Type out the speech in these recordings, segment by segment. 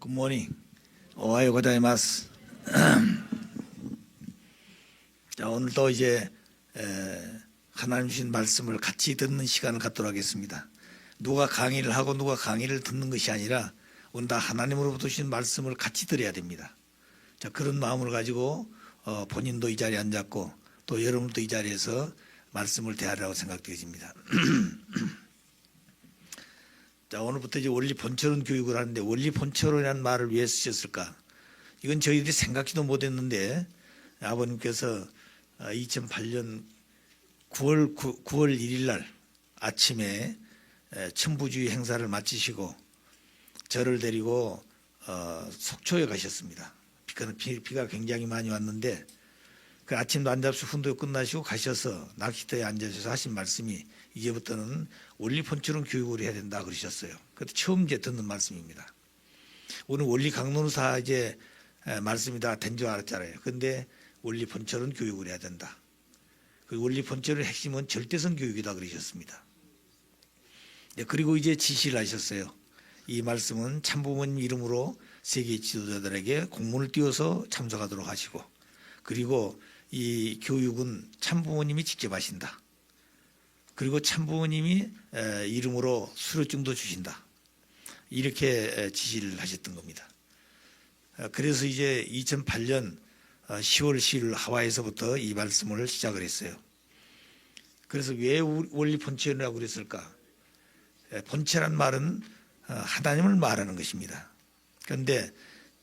굿모닝. 오하요 고자이마스. 자, 오늘도 이제 하나님 주신 말씀을 같이 듣는 시간을 갖도록 하겠습니다. 누가 강의를 하고 누가 강의를 듣는 것이 아니라 오늘 다 하나님으로부터 주신 말씀을 같이 들어야 됩니다. 자, 그런 마음을 가지고 본인도 이 자리에 앉았고 또 여러분도 이 자리에서 말씀을 대하라고 생각되어집니다. 자, 오늘부터 이제 원리 본처론 교육을 하는데 원리 본처론이라는 말을 왜 쓰셨을까? 이건 저희들이 생각지도 못했는데 아버님께서 2008년 9월 1일 날 아침에 천부주의 행사를 마치시고 저를 데리고 속초에 가셨습니다. 비가 굉장히 많이 왔는데 그 아침도 안 잡수 훈도 끝나시고 가셔서 낚시터에 앉으셔서 하신 말씀이 이제부터는 원리 본처론 교육을 해야 된다 그러셨어요. 그때 처음 이제 듣는 말씀입니다. 오늘 원리 강론사 이제 말씀이 다 된 줄 알았잖아요. 그런데 원리 본처론 교육을 해야 된다. 그 원리 본처론의 핵심은 절대성 교육이다 그러셨습니다. 그리고 이제 지시를 하셨어요. 이 말씀은 참부모님 이름으로 세계 지도자들에게 공문을 띄워서 참석하도록 하시고, 그리고 이 교육은 참부모님이 직접 하신다. 그리고 참부모님이 이름으로 수료증도 주신다. 이렇게 지시를 하셨던 겁니다. 그래서 이제 2008년 10월 10일 하와이에서부터 이 말씀을 시작을 했어요. 그래서 왜 원리 본체라고 그랬을까? 본체란 말은 하나님을 말하는 것입니다. 그런데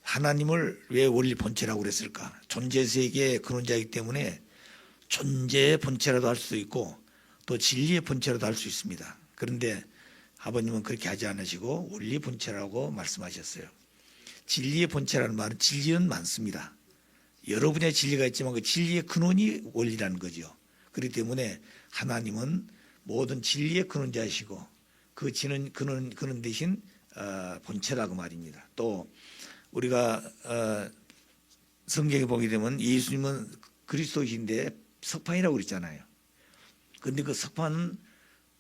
하나님을 왜 원리 본체라고 그랬을까? 존재 세계의 근원자이기 때문에 존재의 본체라도 할 수도 있고 또 진리의 본체라도 할 수 있습니다. 그런데 아버님은 그렇게 하지 않으시고 원리 본체라고 말씀하셨어요. 진리의 본체라는 말은 진리는 많습니다. 여러 분야의 진리가 있지만 그 진리의 근원이 원리라는 거죠. 그렇기 때문에 하나님은 모든 진리의 근원자이시고 그 근원 대신 본체라고 말입니다. 또 우리가 성경에 보게 되면 예수님은 그리스도이신데 석판이라고 그랬잖아요. 그런데 그 석판은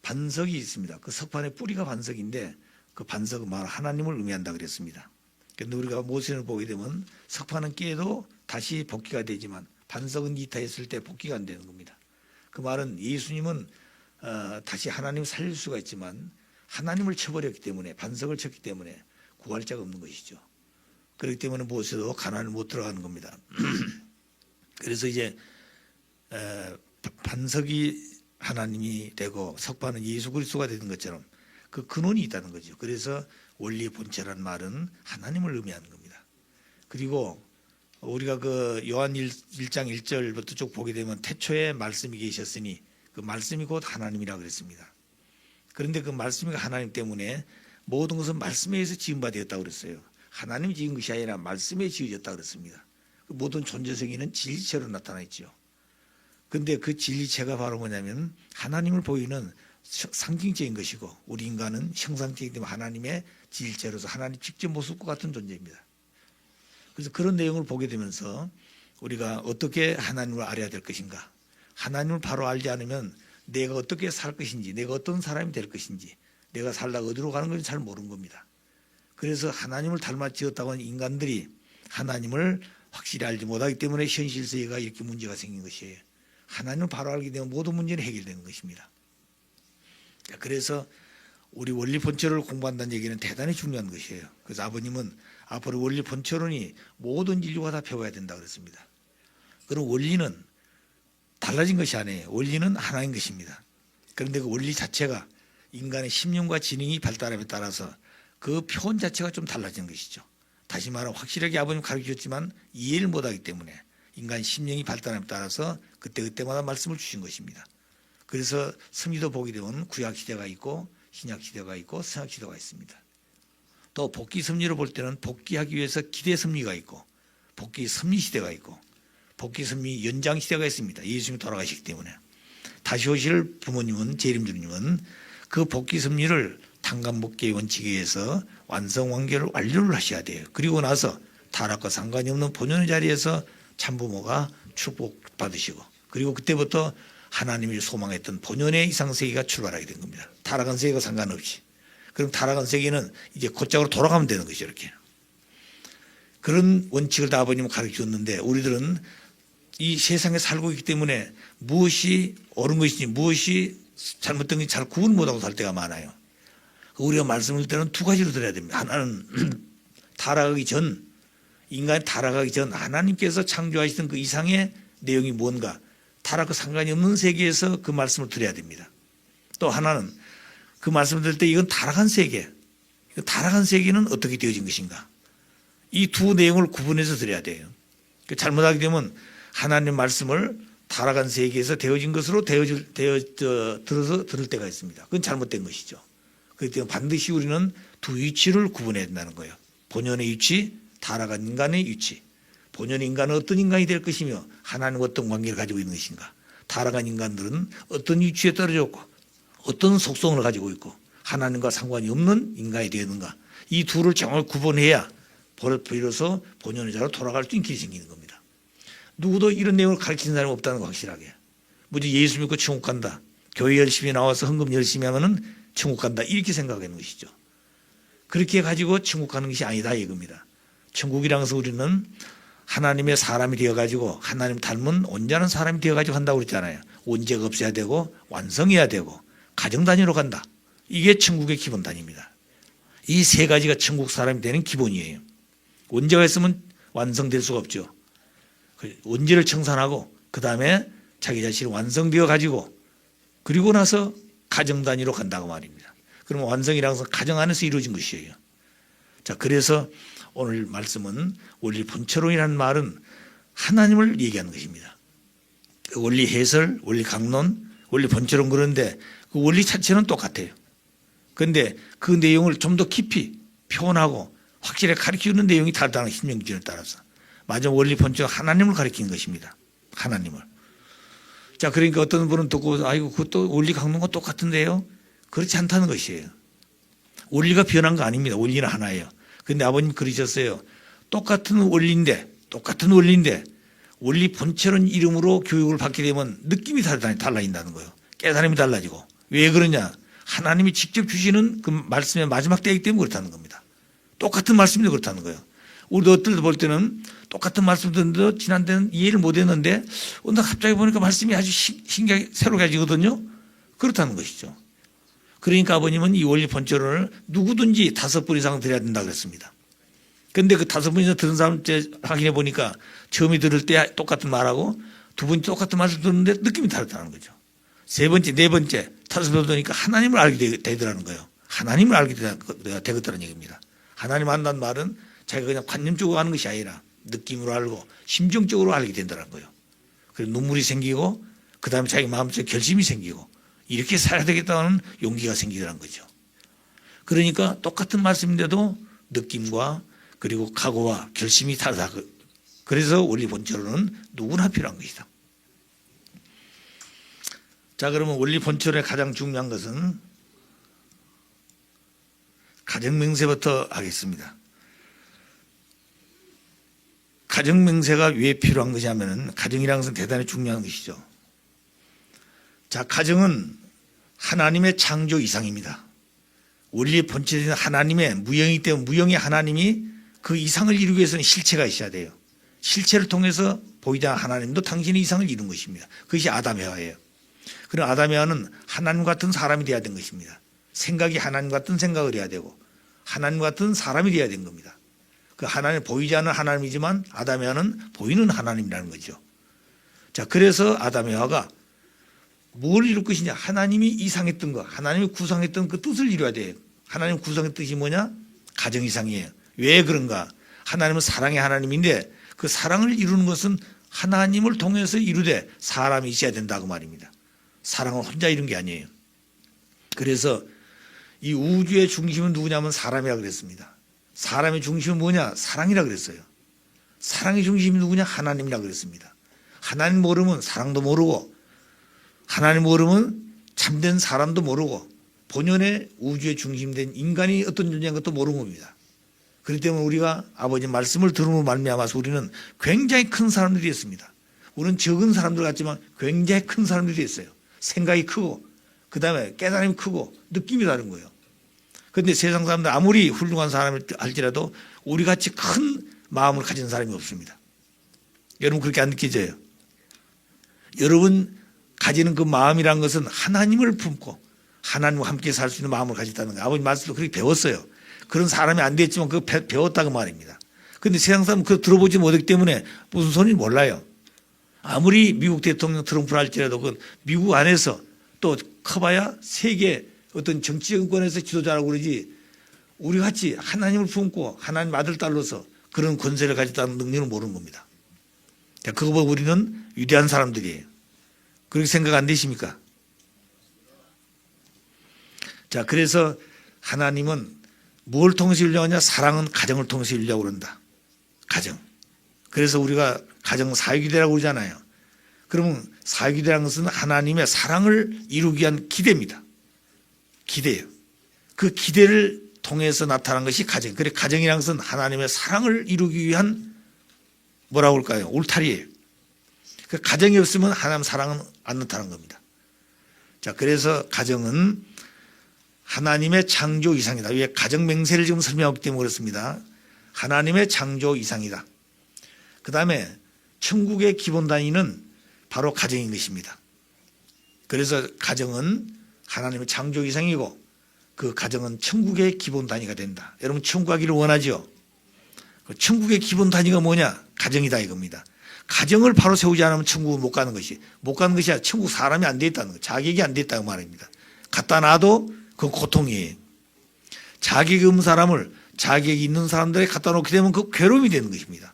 반석이 있습니다. 그 석판의 뿌리가 반석인데 그 반석은 말 하나님을 의미한다 그랬습니다. 그런데 우리가 모세를 보게 되면 석판은 깨도 다시 복귀가 되지만 반석은 이타했을 때 복귀가 안 되는 겁니다. 그 말은 예수님은 다시 하나님을 살릴 수가 있지만 하나님을 쳐버렸기 때문에 반석을 쳤기 때문에 구할 자가 없는 것이죠. 그렇기 때문에 모세도 가나안을 못 들어가는 겁니다. 그래서 이제 반석이 하나님이 되고 석판은 예수 그리스도가 되는 것처럼 그 근원이 있다는 거죠. 그래서 원리 본체란 말은 하나님을 의미하는 겁니다. 그리고 우리가 그 요한 1장 1절부터 쭉 보게 되면 태초에 말씀이 계셨으니 그 말씀이 곧 하나님이라고 그랬습니다. 그런데 그 말씀이 하나님 때문에 모든 것은 말씀에 의해서 지은 바 되었다고 그랬어요. 하나님이 지은 것이 아니라 말씀에 지어졌다고 그랬습니다. 모든 존재 세계는 진리체로 나타나 있죠. 그런데 그 진리체가 바로 뭐냐면 하나님을 보이는 상징적인 것이고 우리 인간은 형상적이기 때문에 하나님의 진리체로서 하나님 직접 모습과 같은 존재입니다. 그래서 그런 내용을 보게 되면서 우리가 어떻게 하나님을 알아야 될 것인가, 하나님을 바로 알지 않으면 내가 어떻게 살 것인지, 내가 어떤 사람이 될 것인지, 내가 살다가 어디로 가는 건지 잘 모르는 겁니다. 그래서 하나님을 닮아 지었다고 하는 인간들이 하나님을 확실히 알지 못하기 때문에 현실 세계가 이렇게 문제가 생긴 것이에요. 하나님을 바로 알게 되면 모든 문제는 해결되는 것입니다. 그래서 우리 원리 본처를 공부한다는 얘기는 대단히 중요한 것이에요. 그래서 아버님은 앞으로 원리 본처론이 모든 인류가 다 배워야 된다고 그랬습니다. 그럼 원리는 달라진 것이 아니에요. 원리는 하나인 것입니다. 그런데 그 원리 자체가 인간의 심령과 지능이 발달함에 따라서 그 표현 자체가 좀 달라진 것이죠. 다시 말하면 확실하게 아버님 가르치셨지만 이해를 못하기 때문에 인간 심령이 발달함에 따라서 그때마다 말씀을 주신 것입니다. 그래서 섭리도 보게 되면 구약 시대가 있고 신약 시대가 있고 성약 시대가 있습니다. 또 복귀 섭리를 볼 때는 복귀하기 위해서 기대 섭리가 있고 복귀 섭리 시대가 있고 복귀 섭리 연장 시대가 있습니다. 예수님이 돌아가시기 때문에 다시 오실 부모님은 재림주님은 그 복귀 섭리를 tan간복귀의 원칙에 의해서 완성 완결을 완료를 하셔야 돼요. 그리고 나서 타락과 상관이 없는 본연의 자리에서 참부모가 축복받으시고 그리고 그때부터 하나님이 소망했던 본연의 이상세계가 출발하게 된 겁니다. 타락한 세계가 상관없이. 그럼 타락한 세계는 이제 곧장으로 돌아가면 되는 것이죠. 이렇게. 그런 원칙을 다 아버님은 가르쳐 줬는데 우리들은 이 세상에 살고 있기 때문에 무엇이 옳은 것인지 무엇이 잘못된 것인지 잘 구분 못하고 살 때가 많아요. 우리가 말씀을 들 때는 두 가지로 들어야 됩니다. 하나는 타락하기 전, 인간이 타락하기 전 하나님께서 창조하시던 그 이상의 내용이 뭔가, 타락과 상관이 없는 세계에서 그 말씀을 드려야 됩니다. 또 하나는 그 말씀을 들을 때 이건 타락한 세계, 타락한 세계는 어떻게 되어진 것인가, 이 두 내용을 구분해서 드려야 돼요. 잘못하게 되면 하나님 말씀을 타락한 세계에서 되어진 것으로 들어서 들을 때가 있습니다. 그건 잘못된 것이죠. 그렇기 때문에 반드시 우리는 두 위치를 구분해야 된다는 거예요. 본연의 위치, 타락한 인간의 위치. 본연의 인간은 어떤 인간이 될 것이며 하나님과 어떤 관계를 가지고 있는 것인가. 타락한 인간들은 어떤 위치에 떨어졌고 어떤 속성을 가지고 있고 하나님과 상관이 없는 인간이 되는가. 이 둘을 정확히 구분해야 비로소 본연의 자로 돌아갈 수 있는 길이 생기는 겁니다. 누구도 이런 내용을 가르치는 사람이 없다는 거 확실하게. 뭐지, 예수 믿고 천국 간다, 교회 열심히 나와서 헌금 열심히 하면은 천국 간다, 이렇게 생각하는 것이죠. 그렇게 가지고 천국 가는 것이 아니다 이겁니다. 천국이라는 것은 우리는 하나님의 사람이 되어가지고 하나님 닮은 온전한 사람이 되어가지고 한다고 그랬잖아요. 원죄가 없어야 되고 완성해야 되고 가정 단위로 간다. 이게 천국의 기본 단위입니다. 이 세 가지가 천국 사람이 되는 기본이에요. 원죄가 있으면 완성될 수가 없죠. 원죄를 청산하고 그 다음에 자기 자신이 완성되어 가지고 그리고 나서 가정 단위로 간다고 말입니다. 그러면 완성이라는 것은 가정 안에서 이루어진 것이에요. 자, 그래서 오늘 말씀은 원리 본체론이라는 말은 하나님을 얘기하는 것입니다. 원리 해설, 원리 강론, 원리 본체론, 그런데 그 원리 자체는 똑같아요. 그런데 그 내용을 좀 더 깊이 표현하고 확실히 가르치는 내용이 다르다는 신명기준에 따라서 마지막 원리 본체는 하나님을 가르치는 것입니다. 하나님을. 자, 그러니까 어떤 분은 듣고 아이고 그것도 원리 강론과 똑같은데요. 그렇지 않다는 것이에요. 원리가 변한 거 아닙니다. 원리는 하나예요. 그런데 아버님 그러셨어요. 똑같은 원리인데 원리 본체론 이름으로 교육을 받게 되면 느낌이 달라진다는 거예요. 깨달음이 달라지고. 왜 그러냐? 하나님이 직접 주시는 그 말씀의 마지막 때이기 때문에 그렇다는 겁니다. 똑같은 말씀인데 그렇다는 거예요. 우리도 어떨 때 볼 때는 똑같은 말씀 듣는데 지난 때는 이해를 못했는데 오늘 갑자기 보니까 말씀이 아주 신기하게 새로워지거든요. 그렇다는 것이죠. 그러니까 아버님은 이 원리 본체론을 누구든지 5번 이상 들어야 된다 그랬습니다. 그런데 그 5번 이상 들은 사람 확인해 보니까 처음에 들을 때 똑같은 말하고 두 번째 똑같은 말을 듣는데 느낌이 다르다는 거죠. 세 번째, 네 번째, 5번 들으니까 하나님을 알게 되더라는 거예요. 하나님을 알게 되겠다는 얘기입니다. 하나님 안다는 말은 자기가 그냥 관념적으로 하는 것이 아니라 느낌으로 알고 심정적으로 알게 된다는 거예요. 그래서 눈물이 생기고 그 다음에 자기 마음속에 결심이 생기고 이렇게 살아야 되겠다는 용기가 생기더라는 거죠. 그러니까 똑같은 말씀인데도 느낌과 그리고 각오와 결심이 다르다. 그래서 원리 본체론은 누구나 필요한 것이다. 자, 그러면 원리 본체론의 가장 중요한 것은 가정명세부터 하겠습니다. 가정명세가 왜 필요한 것이냐면 가정이라는 것은 대단히 중요한 것이죠. 자, 가정은 하나님의 창조 이상입니다. 원리의 본체는 하나님의 무형이기 때문에 무형의 하나님이 그 이상을 이루기 위해서는 실체가 있어야 돼요. 실체를 통해서 보이지 않는 하나님도 당신의 이상을 이룬 것입니다. 그것이 아담 해와예요. 그럼 아담 해와는 하나님 같은 사람이 되어야 된 것입니다. 생각이 하나님 같은 생각을 해야 되고 하나님 같은 사람이 되어야 된 겁니다. 그 하나님 보이지 않는 하나님이지만 아담 해와는 보이는 하나님이라는 거죠. 자, 그래서 아담 해와가 뭘 이룰 것이냐? 하나님이 이상했던 거, 하나님이 구성했던 그 뜻을 이루어야 돼요. 하나님 구성의 뜻이 뭐냐? 가정 이상이에요. 왜 그런가? 하나님은 사랑의 하나님인데 그 사랑을 이루는 것은 하나님을 통해서 이루되 사람이 있어야 된다고 말입니다. 사랑을 혼자 이룬 게 아니에요. 그래서 이 우주의 중심은 누구냐면 사람이라고 그랬습니다. 사람의 중심은 뭐냐? 사랑이라고 그랬어요. 사랑의 중심이 누구냐? 하나님이라고 그랬습니다. 하나님 모르면 사랑도 모르고 하나님 모르면 참된 사람도 모르고 본연의 우주의 중심된 인간이 어떤 존재인 것도 모르는 겁니다. 그렇기 때문에 우리가 아버지 말씀을 들음으로 말미암아서 우리는 굉장히 큰 사람들이 됐습니다. 우리는 적은 사람들 같지만 굉장히 큰 사람들이 됐어요. 생각이 크고 그 다음에 깨달음이 크고 느낌이 다른 거예요. 그런데 세상 사람들 아무리 훌륭한 사람을 할지라도 우리같이 큰 마음을 가진 사람이 없습니다. 여러분 그렇게 안 느껴져요? 여러분 가지는 그 마음이란 것은 하나님을 품고 하나님과 함께 살 수 있는 마음을 가졌다는 거예요. 아버지 말씀도 그렇게 배웠어요. 그런 사람이 안 됐지만 그거 배웠다고 말입니다. 그런데 세상 사람은 그거 들어보지 못했기 때문에 무슨 소리인지 몰라요. 아무리 미국 대통령 트럼프를 할지라도 그 미국 안에서 또 커봐야 세계 어떤 정치 정권에서 지도자라고 그러지 우리 같이 하나님을 품고 하나님 아들 딸로서 그런 권세를 가졌다는 능력을 모르는 겁니다. 그거 보고 우리는 위대한 사람들이에요. 그렇게 생각 안 되십니까? 자, 그래서 하나님은 뭘 통해서 이루려고 하냐? 사랑은 가정을 통해서 이루려고 그런다. 가정. 그래서 우리가 가정 사회기대라고 그러잖아요. 그러면 사회기대라는 것은 하나님의 사랑을 이루기 위한 기대입니다. 기대예요. 그 기대를 통해서 나타난 것이 가정. 그래 가정이라는 것은 하나님의 사랑을 이루기 위한 뭐라고 할까요? 울타리예요. 그 가정이 없으면 하나님 사랑은 안 나타난 겁니다. 자, 그래서 가정은 하나님의 창조 이상이다. 왜 가정 맹세를 지금 설명하기 때문에 그렇습니다. 하나님의 창조 이상이다. 그 다음에 천국의 기본 단위는 바로 가정인 것입니다. 그래서 가정은 하나님의 창조 이상이고 그 가정은 천국의 기본 단위가 된다. 여러분 천국 가기를 원하죠? 천국의 기본 단위가 뭐냐? 가정이다 이겁니다. 가정을 바로 세우지 않으면 천국을 못 가는 것이 아니라 천국 사람이 안 돼 있다는 거, 자격이 안 돼 있다고 말입니다. 갖다 놔도 그건 고통이에요. 자격이 없는 사람을 자격이 있는 사람들에게 갖다 놓게 되면 그 괴로움이 되는 것입니다.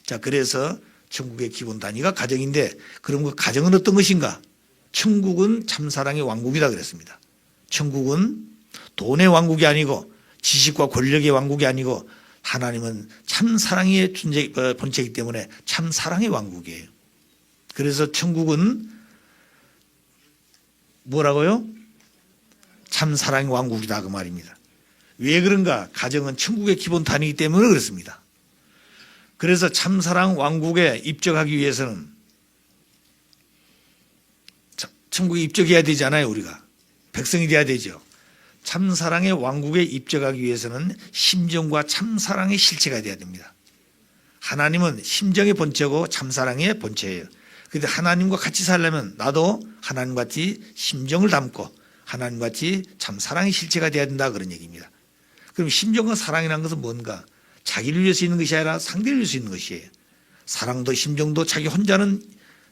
자, 그래서 천국의 기본 단위가 가정인데 그럼 그 가정은 어떤 것인가? 천국은 참사랑의 왕국이다 그랬습니다. 천국은 돈의 왕국이 아니고 지식과 권력의 왕국이 아니고 하나님은 참사랑의 본체이기 때문에 참사랑의 왕국이에요. 그래서 천국은 뭐라고요? 참사랑의 왕국이다 그 말입니다. 왜 그런가? 가정은 천국의 기본 단위이기 때문에 그렇습니다. 그래서 참사랑 왕국에 입적하기 위해서는 천국에 입적해야 되잖아요. 우리가 백성이 돼야 되죠. 참사랑의 왕국에 입적하기 위해서는 심정과 참사랑의 실체가 돼야 됩니다. 하나님은 심정의 본체고 참사랑의 본체예요. 그런데 하나님과 같이 살려면 나도 하나님같이 심정을 담고 하나님같이 참사랑의 실체가 돼야 된다 그런 얘기입니다. 그럼 심정과 사랑이라는 것은 뭔가? 자기를 위해서 있는 것이 아니라 상대를 위해서 있는 것이에요. 사랑도 심정도 자기 혼자는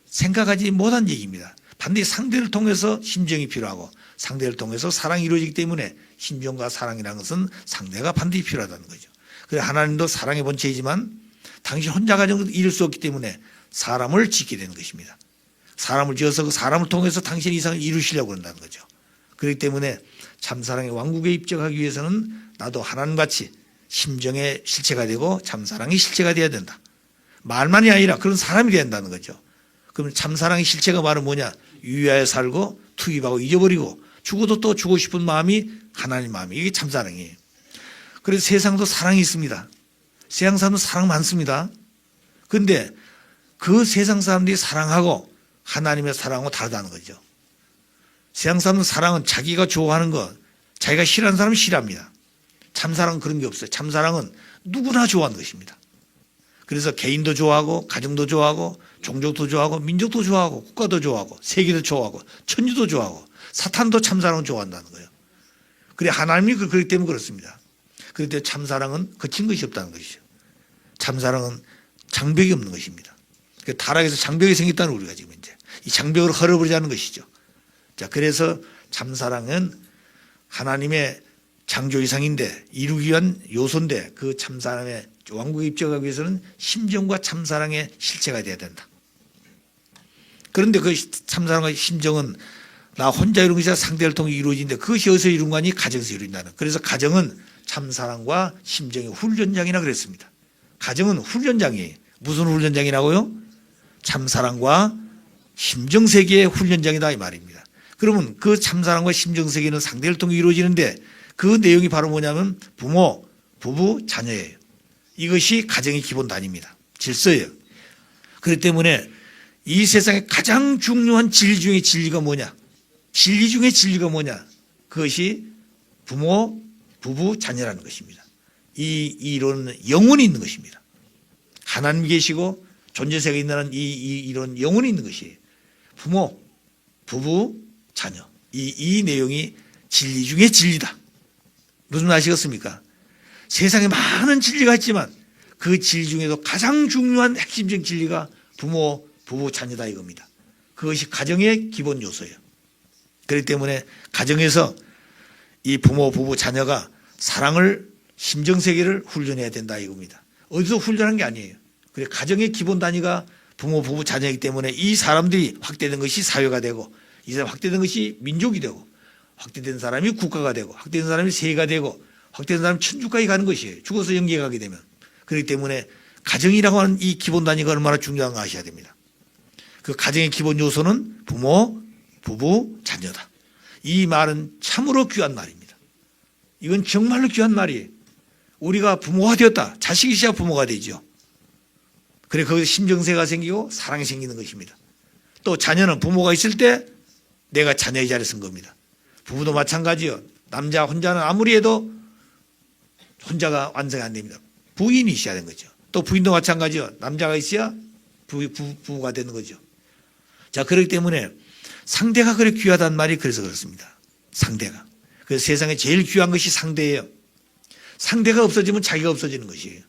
생각하지 못한 얘기입니다. 반드시 상대를 통해서 심정이 필요하고 상대를 통해서 사랑이 이루어지기 때문에 심정과 사랑이라는 것은 상대가 반드시 필요하다는 거죠. 그래서 하나님도 사랑의 본체이지만 당신 혼자 가정도 이룰 수 없기 때문에 사람을 짓게 되는 것입니다. 사람을 지어서 그 사람을 통해서 당신의 이상을 이루시려고 한다는 거죠. 그렇기 때문에 참사랑의 왕국에 입적하기 위해서는 나도 하나님같이 심정의 실체가 되고 참사랑의 실체가 되어야 된다. 말만이 아니라 그런 사람이 되어야 한다는 거죠. 그럼 참사랑의 실체가 바로 뭐냐? 유의하여 살고 투입하고 잊어버리고 죽어도 또 주고 싶은 마음이 하나님 마음이 이게 참사랑이에요. 그래서 세상도 사랑이 있습니다. 세상 사람도 사랑 많습니다. 그런데 그 세상 사람들이 사랑하고 하나님의 사랑하고 다르다는 거죠. 세상 사람은 사랑은 자기가 좋아하는 것, 자기가 싫어하는 사람은 싫어합니다. 참사랑은 그런 게 없어요. 참사랑은 누구나 좋아하는 것입니다. 그래서 개인도 좋아하고 가정도 좋아하고 종족도 좋아하고 민족도 좋아하고 국가도 좋아하고 세계도 좋아하고 천지도 좋아하고 사탄도 참사랑을 좋아한다는 거예요. 그래 하나님이 그렇기 때문에 그렇습니다. 그런데 참사랑은 거친 것이 없다는 것이죠. 참사랑은 장벽이 없는 것입니다. 타락에서 장벽이 생겼다는 우리가 지금 이제 이 장벽을 헐어버리자는 것이죠. 자, 그래서 참사랑은 하나님의 창조 이상인데 이루기 위한 요소인데 그 참사랑의 왕국에 입적하기 위해서는 심정과 참사랑의 실체가 되어야 된다. 그런데 그 참사랑과 심정은 나 혼자 이룬 것이 아니라 상대를 통해 이루어지는데 그것이 어디서 이룬 거 아니? 가정에서 이룬다는. 그래서 가정은 참사랑과 심정의 훈련장이라 그랬습니다. 가정은 훈련장이에요. 무슨 훈련장이라고요? 참사랑과 심정세계의 훈련장이다 이 말입니다. 그러면 그 참사랑과 심정세계는 상대를 통해 이루어지는데 그 내용이 바로 뭐냐면 부모, 부부, 자녀예요. 이것이 가정의 기본 단위입니다. 질서예요. 그렇기 때문에 이 세상에 가장 중요한 진리 중의 진리가 뭐냐? 진리 중의 진리가 뭐냐? 그것이 부모, 부부, 자녀라는 것입니다. 이 이론은 영원히 있는 것입니다. 하나님 계시고 존재세가 있는 이런 영혼이 있는 것이에요. 부모, 부부, 자녀. 이 내용이 진리 중에 진리다. 무슨 말 아시겠습니까? 세상에 많은 진리가 있지만 그 진리 중에도 가장 중요한 핵심적인 진리가 부모, 부부, 자녀다 이겁니다. 그것이 가정의 기본 요소예요. 그렇기 때문에 가정에서 이 부모, 부부, 자녀가 사랑을 심정세계를 훈련해야 된다 이겁니다. 어디서 훈련한 게 아니에요. 그래 가정의 기본 단위가 부모, 부부, 자녀이기 때문에 이 사람들이 확대된 것이 사회가 되고 이 사람 확대된 것이 민족이 되고 확대된 사람이 국가가 되고 확대된 사람이 세계가 되고 확대된 사람이 천주까지 가는 것이에요. 죽어서 영계에 가게 되면. 그렇기 때문에 가정이라고 하는 이 기본 단위가 얼마나 중요한가 아셔야 됩니다. 그 가정의 기본 요소는 부모, 부부, 자녀다. 이 말은 참으로 귀한 말입니다. 이건 정말로 귀한 말이에요. 우리가 부모가 되었다. 자식이 있어야 부모가 되죠. 그래 거기서 심정세가 생기고 사랑이 생기는 것입니다. 또 자녀는 부모가 있을 때 내가 자녀의 자리에 선 겁니다. 부부도 마찬가지요. 남자 혼자는 아무리 해도 혼자가 완성이 안 됩니다. 부인이 있어야 되는 거죠. 또 부인도 마찬가지요. 남자가 있어야 부부가 되는 거죠. 자, 그렇기 때문에 상대가 그렇게 귀하다는 말이 그래서 그렇습니다. 상대가. 그래서 세상에 제일 귀한 것이 상대예요. 상대가 없어지면 자기가 없어지는 것이에요.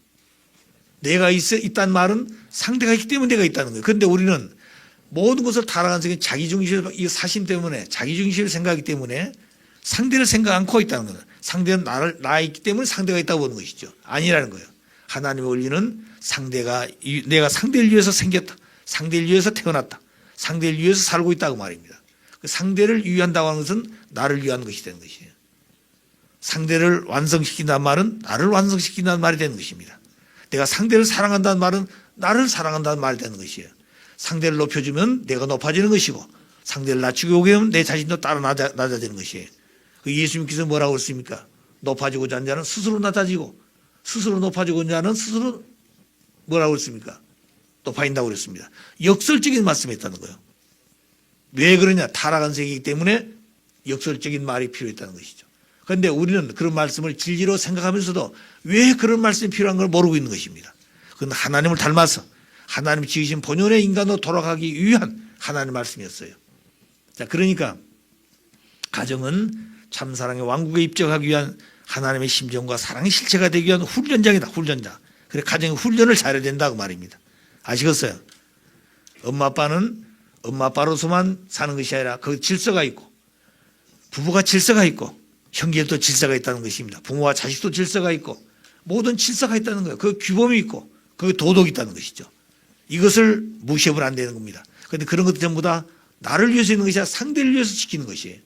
내가 있다는 말은 상대가 있기 때문에 내가 있다는 거예요. 그런데 우리는 모든 것을 타락한 세계 자기중심, 이 사심 때문에 자기중심을 생각하기 때문에 상대를 생각 않고 있다는 거예요. 상대는 나 있기 때문에 상대가 있다고 보는 것이죠. 아니라는 거예요. 하나님의 원리는 내가 상대를 위해서 생겼다. 상대를 위해서 태어났다. 상대를 위해서 살고 있다고 말입니다. 그 상대를 위한다고 하는 것은 나를 위한 것이 되는 것이에요. 상대를 완성시킨다는 말은 나를 완성시킨다는 말이 되는 것입니다. 내가 상대를 사랑한다는 말은 나를 사랑한다는 말이 되는 것이에요. 상대를 높여주면 내가 높아지는 것이고 상대를 낮추게 오게 하면 내 자신도 따라 낮아지는 것이에요. 그 예수님께서 뭐라고 했습니까? 높아지고자 하는 자는 스스로 낮아지고 스스로 높아지고자 하는 스스로 뭐라고 했습니까? 높아진다고 그랬습니다. 역설적인 말씀을 했다는 거예요. 왜 그러냐? 타락한 세계이기 때문에 역설적인 말이 필요했다는 것이죠. 그런데 우리는 그런 말씀을 진리로 생각하면서도 왜 그런 말씀이 필요한 걸 모르고 있는 것입니다. 그건 하나님을 닮아서 하나님이 지으신 본연의 인간으로 돌아가기 위한 하나님의 말씀이었어요. 자, 그러니까 가정은 참사랑의 왕국에 입적하기 위한 하나님의 심정과 사랑의 실체가 되기 위한 훈련장이다. 훈련장. 그래 가정의 훈련을 잘해야 된다고 말입니다. 아시겠어요? 엄마 아빠는 엄마 아빠로서만 사는 것이 아니라 그 질서가 있고 부부가 질서가 있고 형제도 질서가 있다는 것입니다. 부모와 자식도 질서가 있고 모든 질서가 있다는 거예요. 그 규범이 있고 그 도덕이 있다는 것이죠. 이것을 무시하면 안 되는 겁니다. 그런데 그런 것들 전부 다 나를 위해서 있는 것이 아니라 상대를 위해서 지키는 것이에요.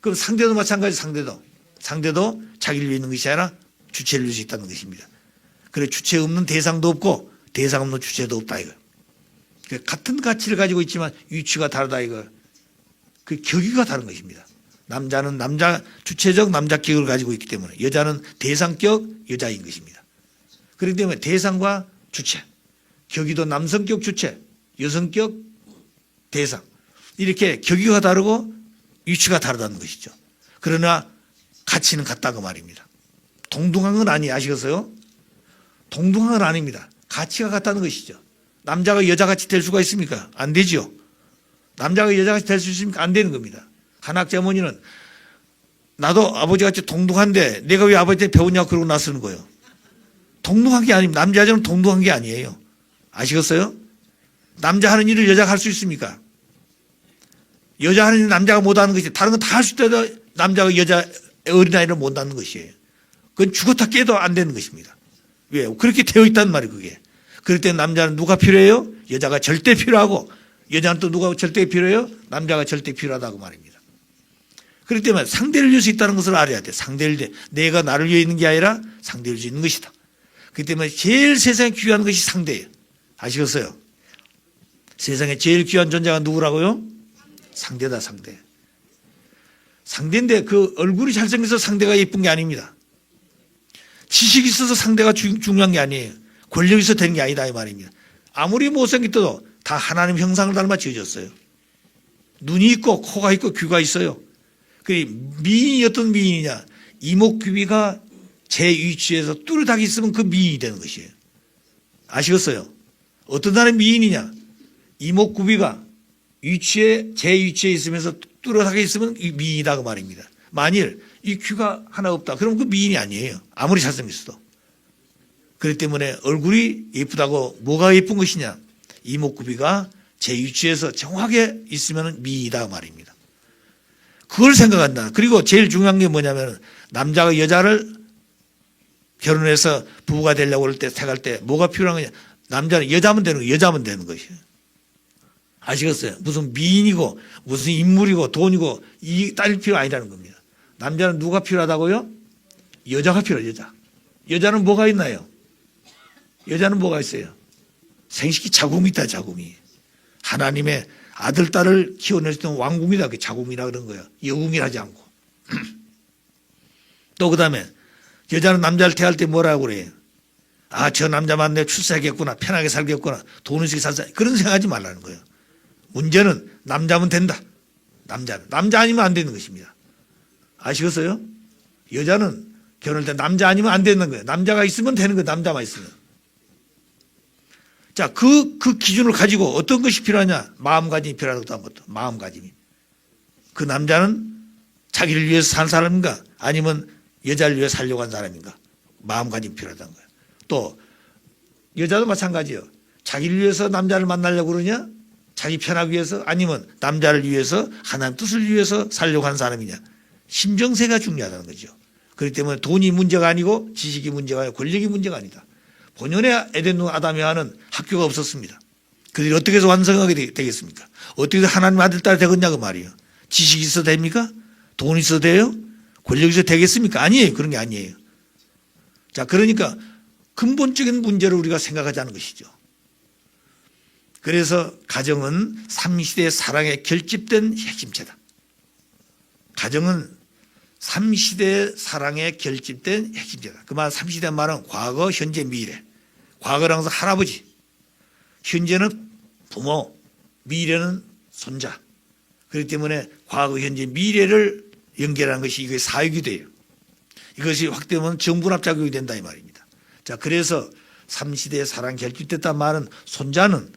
그럼 상대도 마찬가지 상대도 자기를 위해 있는 것이 아니라 주체를 위해서 있다는 것입니다. 그래 주체 없는 대상도 없고 대상 없는 주체도 없다 이거. 같은 가치를 가지고 있지만 위치가 다르다 이거. 그 격의가 다른 것입니다. 남자는 주체적 남자격을 가지고 있기 때문에 여자는 대상격 여자인 것입니다. 그렇기 때문에 대상과 주체, 격의도 남성격 주체, 여성격 대상 이렇게 격의가 다르고 위치가 다르다는 것이죠. 그러나 가치는 같다고 말입니다. 동등한 건 아니에요. 아시겠어요? 동등한 건 아닙니다. 가치가 같다는 것이죠. 남자가 여자같이 될 수가 있습니까? 안 되죠. 남자가 여자같이 될 수 있습니까? 안 되는 겁니다. 한 학자 어머니는 나도 아버지같이 동등한데 내가 왜 아버지한테 배우냐고 그러고 나서는 거예요. 동등한 게 아닙니다. 남자 여자는 동등한 게 아니에요. 아시겠어요? 남자 하는 일을 여자가 할 수 있습니까? 여자 하는 일 남자가 못하는 것이 다른 건 다 할 수 있다도 남자가 여자 어린아이를 못하는 것이에요. 그건 죽었다 깨도 안 되는 것입니다. 왜? 그렇게 되어 있단 말이에요. 그게. 그럴 때 남자는 누가 필요해요? 여자가 절대 필요하고 여자는 또 누가 절대 필요해요? 남자가 절대 필요하다고 말입니다. 그렇기 때문에 상대를 위해서 있다는 것을 알아야 돼. 상대를 위해. 내가 나를 위해 있는 게 아니라 상대를 위해 있는 것이다. 그렇기 때문에 제일 세상에 귀한 것이 상대예요. 아시겠어요? 세상에 제일 귀한 존재가 누구라고요? 상대다 상대. 상대인데 그 얼굴이 잘생겨서 상대가 예쁜 게 아닙니다. 지식이 있어서 상대가 중요한 게 아니에요. 권력이 있어서 되는 게 아니다 이 말입니다. 아무리 못생겼어도 다 하나님 형상을 닮아 지어졌어요. 눈이 있고 코가 있고 귀가 있어요. 그 미인이 어떤 미인이냐? 이목구비가 제 위치에서 뚜렷하게 있으면 그 미인이 되는 것이에요. 아시겠어요? 어떤 사람이 미인이냐? 이목구비가 제 위치에 있으면서 뚜렷하게 있으면 미인이다 그 말입니다. 만일 이 귀가 하나 없다 그러면 그 미인이 아니에요. 아무리 잘생겼어도. 그렇기 때문에 얼굴이 예쁘다고 뭐가 예쁜 것이냐? 이목구비가 제 위치에서 정확하게 있으면 미인이다 그 말입니다. 그걸 생각한다. 그리고 제일 중요한 게 뭐냐면 남자가 여자를 결혼해서 부부가 되려고 할 때 택할 때 뭐가 필요한 거냐? 남자는 여자면 되는 거예요. 여자면 되는 것이에요. 아시겠어요? 무슨 미인이고 무슨 인물이고 돈이고 이 딸 필요 아니라는 겁니다. 남자는 누가 필요하다고요? 여자가 필요해요. 여자. 여자는 뭐가 있나요? 여자는 뭐가 있어요? 생식기 자궁이 있다. 자궁이. 하나님의 아들 딸을 키워낼 수 있는 왕궁이다. 그 자궁이라 그런 거예요. 여궁이라지 않고. 또 그다음에 여자는 남자를 태할 때 뭐라고 그래요? 아, 저 남자 만나면 출세하겠구나. 편하게 살겠구나. 돈 있게 살자. 그런 생각하지 말라는 거예요. 문제는 남자면 된다. 남자는. 남자 아니면 안 되는 것입니다. 아시겠어요? 여자는 결혼할 때 남자 아니면 안 되는 거예요. 남자가 있으면 되는 거예요. 남자만 있으면. 자, 그 기준을 가지고 어떤 것이 필요하냐? 마음가짐이 필요하다고 하면 마음가짐이. 그 남자는 자기를 위해서 산 사람인가? 아니면 여자를 위해 살려고 한 사람인가? 마음가짐이 필요하다는 거예요. 또 여자도 마찬가지예요. 자기를 위해서 남자를 만나려고 그러냐? 자기 편하기 위해서? 아니면 남자를 위해서 하나님 뜻을 위해서 살려고 하는 사람이냐? 심정세가 중요하다는 거죠. 그렇기 때문에 돈이 문제가 아니고 지식이 문제가 아니고 권력이 문제가 아니다. 본연의 에덴 아담이 하는 학교가 없었습니다. 그들이 어떻게 해서 완성하게 되겠습니까? 어떻게 해서 하나님 아들 딸 되겠냐고 말이에요. 지식이 있어도 됩니까? 돈이 있어도 돼요? 권력이 있어도 되겠습니까? 아니에요. 그런 게 아니에요. 자, 그러니까 근본적인 문제를 우리가 생각하자는 것이죠. 그래서 가정은 삼시대의 사랑에 결집된 핵심체다. 가정은 삼시대의 사랑에 결집된 핵심체다. 그 말 삼시대 말은 과거, 현재, 미래. 과거라는 것은 할아버지, 현재는 부모, 미래는 손자. 그렇기 때문에 과거, 현재, 미래를 연결하는 것이 이게 사유기도예요. 이것이 확대되면 정분합작용이 된다 이 말입니다. 자, 그래서 삼시대의 사랑 결집됐다는 말은 손자는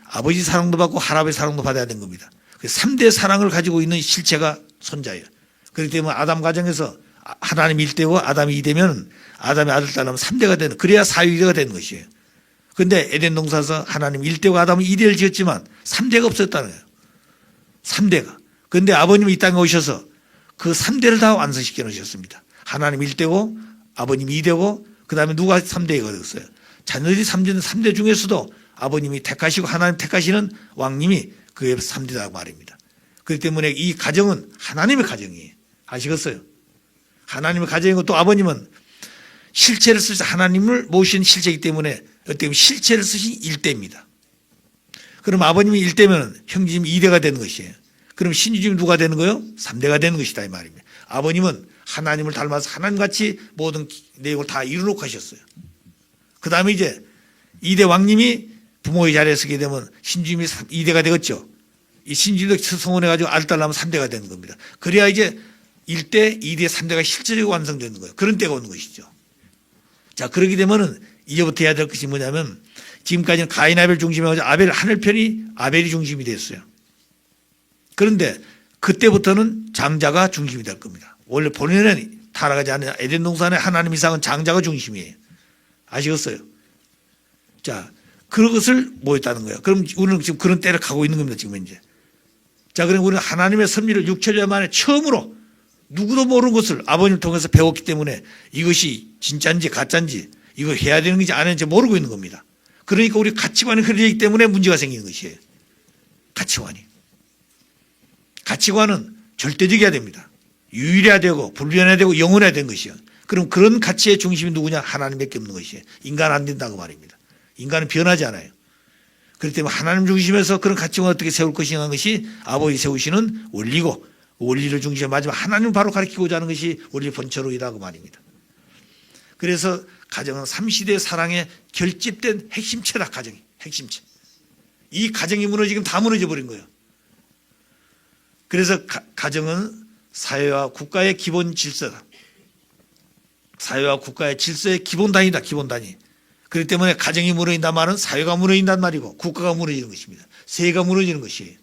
아버지 사랑도 받고 할아버지 사랑도 받아야 되는 겁니다. 3대 사랑을 가지고 있는 실체가 손자예요. 그렇기 때문에 아담 가정에서 하나님이 1대고 아담이 2대면 아담의 아들 딸하면 3대가 되는, 그래야 사유기가 되는 것이에요. 그런데 에덴 동산에서 하나님 1대고 아담은 2대를 지었지만 3대가 없었다는 거예요. 3대가. 그런데 아버님이 이 땅에 오셔서 그 3대를 다 완성시켜 놓으셨습니다. 하나님 1대고 아버님 2대고 그 다음에 누가 3대가 되었어요. 자녀들이 3대 중에서도 아버님이 택하시고 하나님 택하시는 왕님이 그의 3대라고 말입니다. 그렇기 때문에 이 가정은 하나님의 가정이에요. 아시겠어요? 하나님의 가정이고 또 아버님은 실체를 쓰신 하나님을 모신 실체이기 때문에 어떻게 보면 실체를 쓰신 1대입니다. 그럼 아버님이 1대면 형제님이 2대가 되는 것이에요. 그럼 신주님이 누가 되는 거예요? 3대가 되는 것이다 이 말입니다. 아버님은 하나님을 닮아서 하나님같이 모든 내용을 다 이루놓고 하셨어요. 그 다음에 이제 2대 왕님이 부모의 자리에 서게 되면 신주님이 2대가 되겠죠. 이 신주님도 성원해가지고 아들 딸 낳으면 3대가 되는 겁니다. 그래야 이제 1대, 2대, 3대가 실질적으로 완성되는 거예요. 그런 때가 오는 것이죠. 자, 그렇게 되면은 이제부터 해야 될 것이 뭐냐면 지금까지는 가인 아벨 중심이고 아벨 하늘편이 아벨이 중심이 됐어요. 그런데 그때부터는 장자가 중심이 될 겁니다. 원래 본인은 타락하지 않는 에덴 동산의 하나님 이상은 장자가 중심이에요. 아시겠어요? 자, 그것을 모였다는 거예요. 그럼 우리는 지금 그런 때를 가고 있는 겁니다. 지금 이제. 자, 그럼 우리는 하나님의 섭리를 6천년 만에 처음으로 누구도 모르는 것을 아버님을 통해서 배웠기 때문에 이것이 진짜인지 가짜인지 이거 해야 되는 건지 안 하는지 모르고 있는 겁니다. 그러니까 우리 가치관이 흐려져 있기 때문에 문제가 생기는 것이에요. 가치관이. 가치관은 절대적이어야 됩니다. 유일해야 되고 불변해야 되고 영원해야 되는 것이에요. 그럼 그런 가치의 중심이 누구냐? 하나님밖에 없는 것이에요. 인간은 안 된다고 말입니다. 인간은 변하지 않아요. 그렇기 때문에 하나님 중심에서 그런 가치관을 어떻게 세울 것인가 하는 것이 아버지 세우시는 원리고 원리를 중심에 마지막 하나님을 바로 가르치고자 하는 것이 원리 본처로이다고 말입니다. 그래서 가정은 삼시대 사랑에 결집된 핵심체다. 가정이 핵심체. 이 가정이 무너지면 다 무너져 버린 거예요. 그래서 가정은 사회와 국가의 기본 질서다. 사회와 국가의 질서의 기본 단위다. 기본 단위. 그렇기 때문에 가정이 무너진단 말은 사회가 무너진단 말이고 국가가 무너지는 것입니다. 세계가 무너지는 것이에요.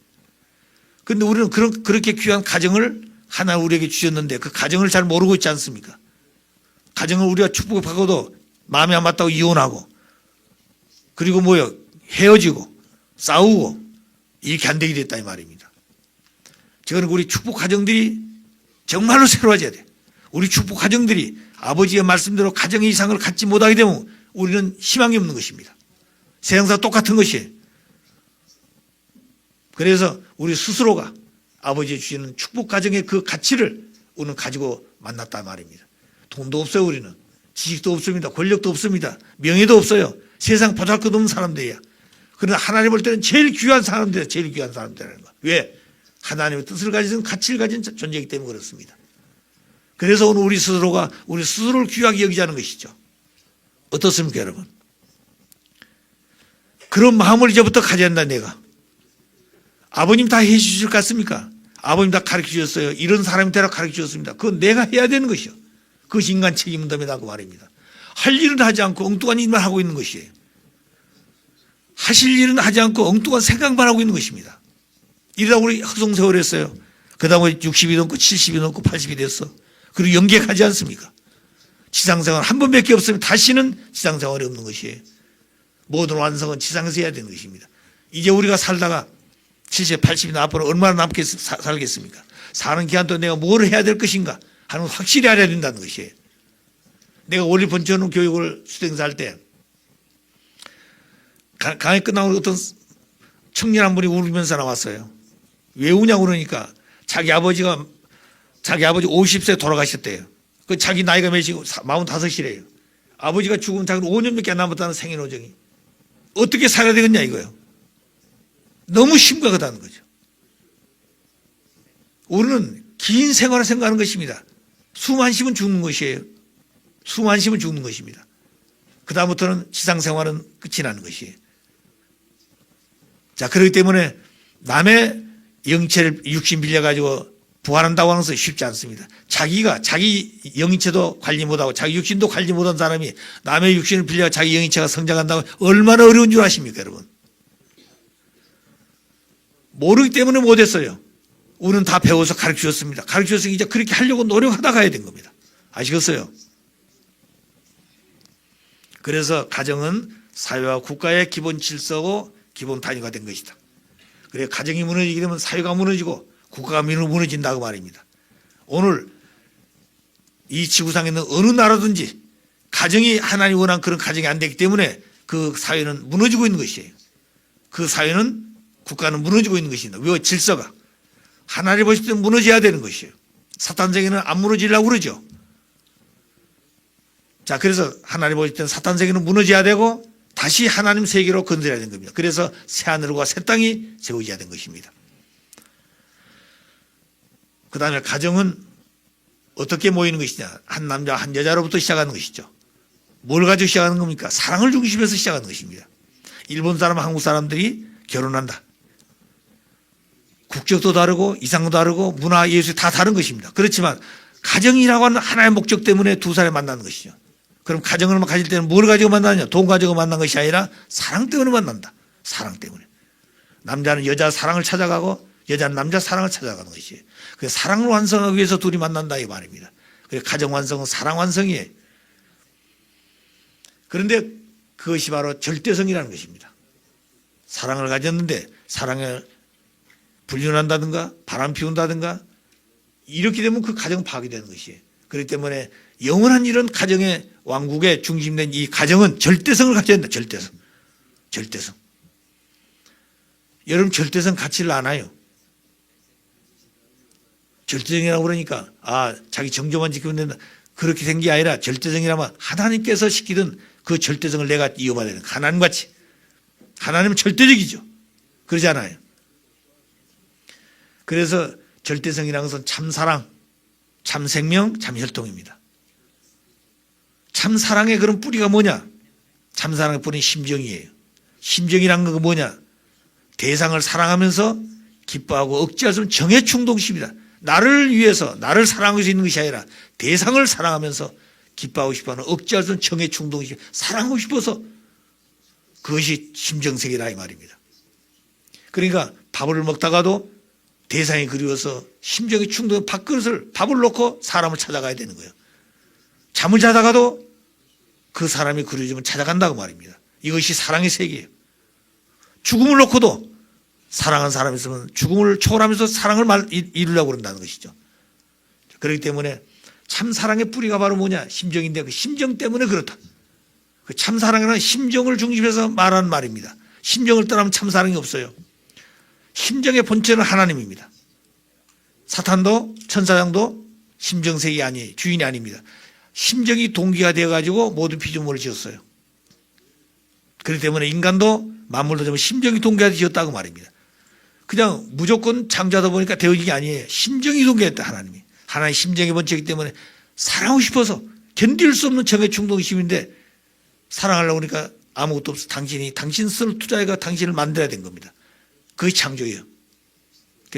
그런데 우리는 그렇게 귀한 가정을 하나 우리에게 주셨는데 그 가정을 잘 모르고 있지 않습니까? 가정을 우리가 축복받고도 마음에 안 맞다고 이혼하고 그리고 뭐요? 헤어지고 싸우고 이렇게 안 되게 됐다 이 말입니다. 저는 우리 축복 가정들이 정말로 새로워져야 돼. 우리 축복 가정들이 아버지의 말씀대로 가정의 이상을 갖지 못하게 되면 우리는 희망이 없는 것입니다. 세상사 똑같은 것이에요. 그래서 우리 스스로가 아버지 주시는 축복 가정의 그 가치를 우리는 가지고 만났단 말입니다. 돈도 없어요. 우리는 지식도 없습니다. 권력도 없습니다. 명예도 없어요. 세상 보잘것없는 사람들이야. 그러나 하나님 볼 때는 제일 귀한 사람들이야. 제일 귀한 사람들이라는 거. 왜? 하나님의 뜻을 가진 가치를 가진 존재이기 때문에 그렇습니다. 그래서 오늘 우리 스스로가 우리 스스로를 귀하게 여기자는 것이죠. 어떻습니까 여러분? 그런 마음을 이제부터 가져야 한다 내가. 아버님 다 해주실 것 같습니까? 아버님 다 가르쳐 주셨어요. 이런 사람이 되라 가르쳐 주셨습니다. 그건 내가 해야 되는 것이요. 그것이 인간 책임감이라고 말입니다. 할 일은 하지 않고 엉뚱한 일만 하고 있는 것이에요. 하실 일은 하지 않고 엉뚱한 생각만 하고 있는 것입니다. 이러다 우리 허송세월했어요. 그 다음에 60이 넘고 70이 넘고 80이 됐어. 그리고 연계하지 않습니까? 지상생활 한 번밖에 없으면 다시는 지상생활이 없는 것이에요. 모든 완성은 지상에서 해야 되는 것입니다. 이제 우리가 살다가 70, 80이나 앞으로 얼마나 남게 살겠습니까? 사는 기간 동안 내가 뭘 해야 될 것인가 하는 걸 확실히 알아야 된다는 것이에요. 내가 올리본 전후 교육을 수행사할 때 강의 끝나고 어떤 청년 한 분이 울면서 나왔어요. 왜 우냐고 그러니까 자기 아버지 50세 돌아가셨대요. 그 자기 나이가 몇이고 45이래요. 아버지가 죽으면 자기는 5년밖에 안 남았다는 생애노정이. 어떻게 살아야 되겠냐 이거예요. 너무 심각하다는 거죠. 우리는 긴 생활을 생각하는 것입니다. 숨 한 쉬면 죽는 것이에요. 숨 한 쉬면 죽는 것입니다. 그 다음부터는 지상생활은 끝이 나는 것이에요. 자, 그렇기 때문에 남의 영체를 육신 빌려가지고 부활한다고 하는 것은 쉽지 않습니다. 자기 영체도 관리 못하고 자기 육신도 관리 못한 사람이 남의 육신을 빌려 자기 영체가 성장한다고 얼마나 어려운 줄 아십니까 여러분? 모르기 때문에 못했어요. 우리는 다 배워서 가르쳐 줬습니다. 가르쳐 줬으니 이제 그렇게 하려고 노력하다 가야 된 겁니다. 아시겠어요? 그래서 가정은 사회와 국가의 기본 질서고 기본 단위가 된 것이다. 그래 가정이 무너지게 되면 사회가 무너지고 국가가 무너진다고 말입니다. 오늘 이 지구상에 있는 어느 나라든지 가정이 하나님 원한 그런 가정이 안 되기 때문에 그 사회는 무너지고 있는 것이에요. 그 사회는 국가는 무너지고 있는 것입니다. 왜? 질서가. 하나님 보실 때는 무너져야 되는 것이에요. 사탄세계는 안 무너지려고 그러죠. 자, 그래서 하나님 보실 때는 사탄세계는 무너져야 되고 다시 하나님 세계로 건설해야 되는 겁니다. 그래서 새하늘과 새 땅이 세워져야 되는 것입니다. 그 다음에 가정은 어떻게 모이는 것이냐. 한 남자 한 여자로부터 시작하는 것이죠. 뭘 가지고 시작하는 겁니까? 사랑을 중심에서 시작하는 것입니다. 일본 사람, 한국 사람들이 결혼한다. 국적도 다르고 이상도 다르고 문화, 예술이 다 다른 것입니다. 그렇지만 가정이라고 하는 하나의 목적 때문에 두 사람이 만나는 것이죠. 그럼 가정을 가질 때는 뭘 가지고 만나느냐? 돈 가지고 만난 것이 아니라 사랑 때문에 만난다. 사랑 때문에. 남자는 여자 사랑을 찾아가고 여자는 남자 사랑을 찾아가는 것이에요. 그래서 사랑을 완성하기 위해서 둘이 만난다 이 말입니다. 그래서 가정 완성은 사랑 완성이에요. 그런데 그것이 바로 절대성이라는 것입니다. 사랑을 가졌는데 사랑을 불륜한다든가 바람 피운다든가 이렇게 되면 그 가정 파괴되는 것이에요. 그렇기 때문에 영원한 이런 가정의 왕국에 중심된 이 가정은 절대성을 가져야 된다. 절대성. 절대성. 여러분 절대성 가치를 아나요? 절대성이라고 그러니까 자기 정조만 지키면 된다. 그렇게 된 게 아니라 절대성이라면 하나님께서 시키던 그 절대성을 내가 이어받아야 된다. 하나님같이. 하나님은 절대적이죠. 그러지 않아요. 그래서 절대성이라는 것은 참사랑, 참생명, 참혈통입니다. 참사랑의 그런 뿌리가 뭐냐? 참사랑의 뿌리는 심정이에요. 심정이란 건 뭐냐? 대상을 사랑하면서 기뻐하고 억제할 수 없는 정의 충동심이다. 나를 위해서 나를 사랑할 수 있는 것이 아니라 대상을 사랑하면서 기뻐하고 싶어하는 억제할 수 없는 정의 충동심. 사랑하고 싶어서 그것이 심정세계라 이 말입니다. 그러니까 밥을 먹다가도 대상이 그리워서 심정이 충동해 밥을 놓고 사람을 찾아가야 되는 거예요. 잠을 자다가도 그 사람이 그리워지면 찾아간다고 말입니다. 이것이 사랑의 세계예요. 죽음을 놓고도 사랑하는 사람이 있으면 죽음을 초월하면서 사랑을 이루려고 그런다는 것이죠. 그렇기 때문에 참 사랑의 뿌리가 바로 뭐냐? 심정인데 그 심정 때문에 그렇다. 그 참 사랑이란 심정을 중심해서 말하는 말입니다. 심정을 떠나면 참 사랑이 없어요. 심정의 본체는 하나님입니다. 사탄도 천사장도 심정세계 아니에요. 주인이 아닙니다. 심정이 동기가 되어가지고 모든 피조물을 지었어요. 그렇기 때문에 인간도 만물도 좀 심정이 동기가 지었다고 말입니다. 그냥 무조건 창조하다 보니까 되어진 게 아니에요. 심정이 동기했다 하나님이. 하나의 심정의 본체이기 때문에 사랑하고 싶어서 견딜 수 없는 정의 충동심인데 사랑하려고 하니까 아무것도 없어. 당신 스스로 투자해가 당신을 만들어야 된 겁니다. 그게 창조예요.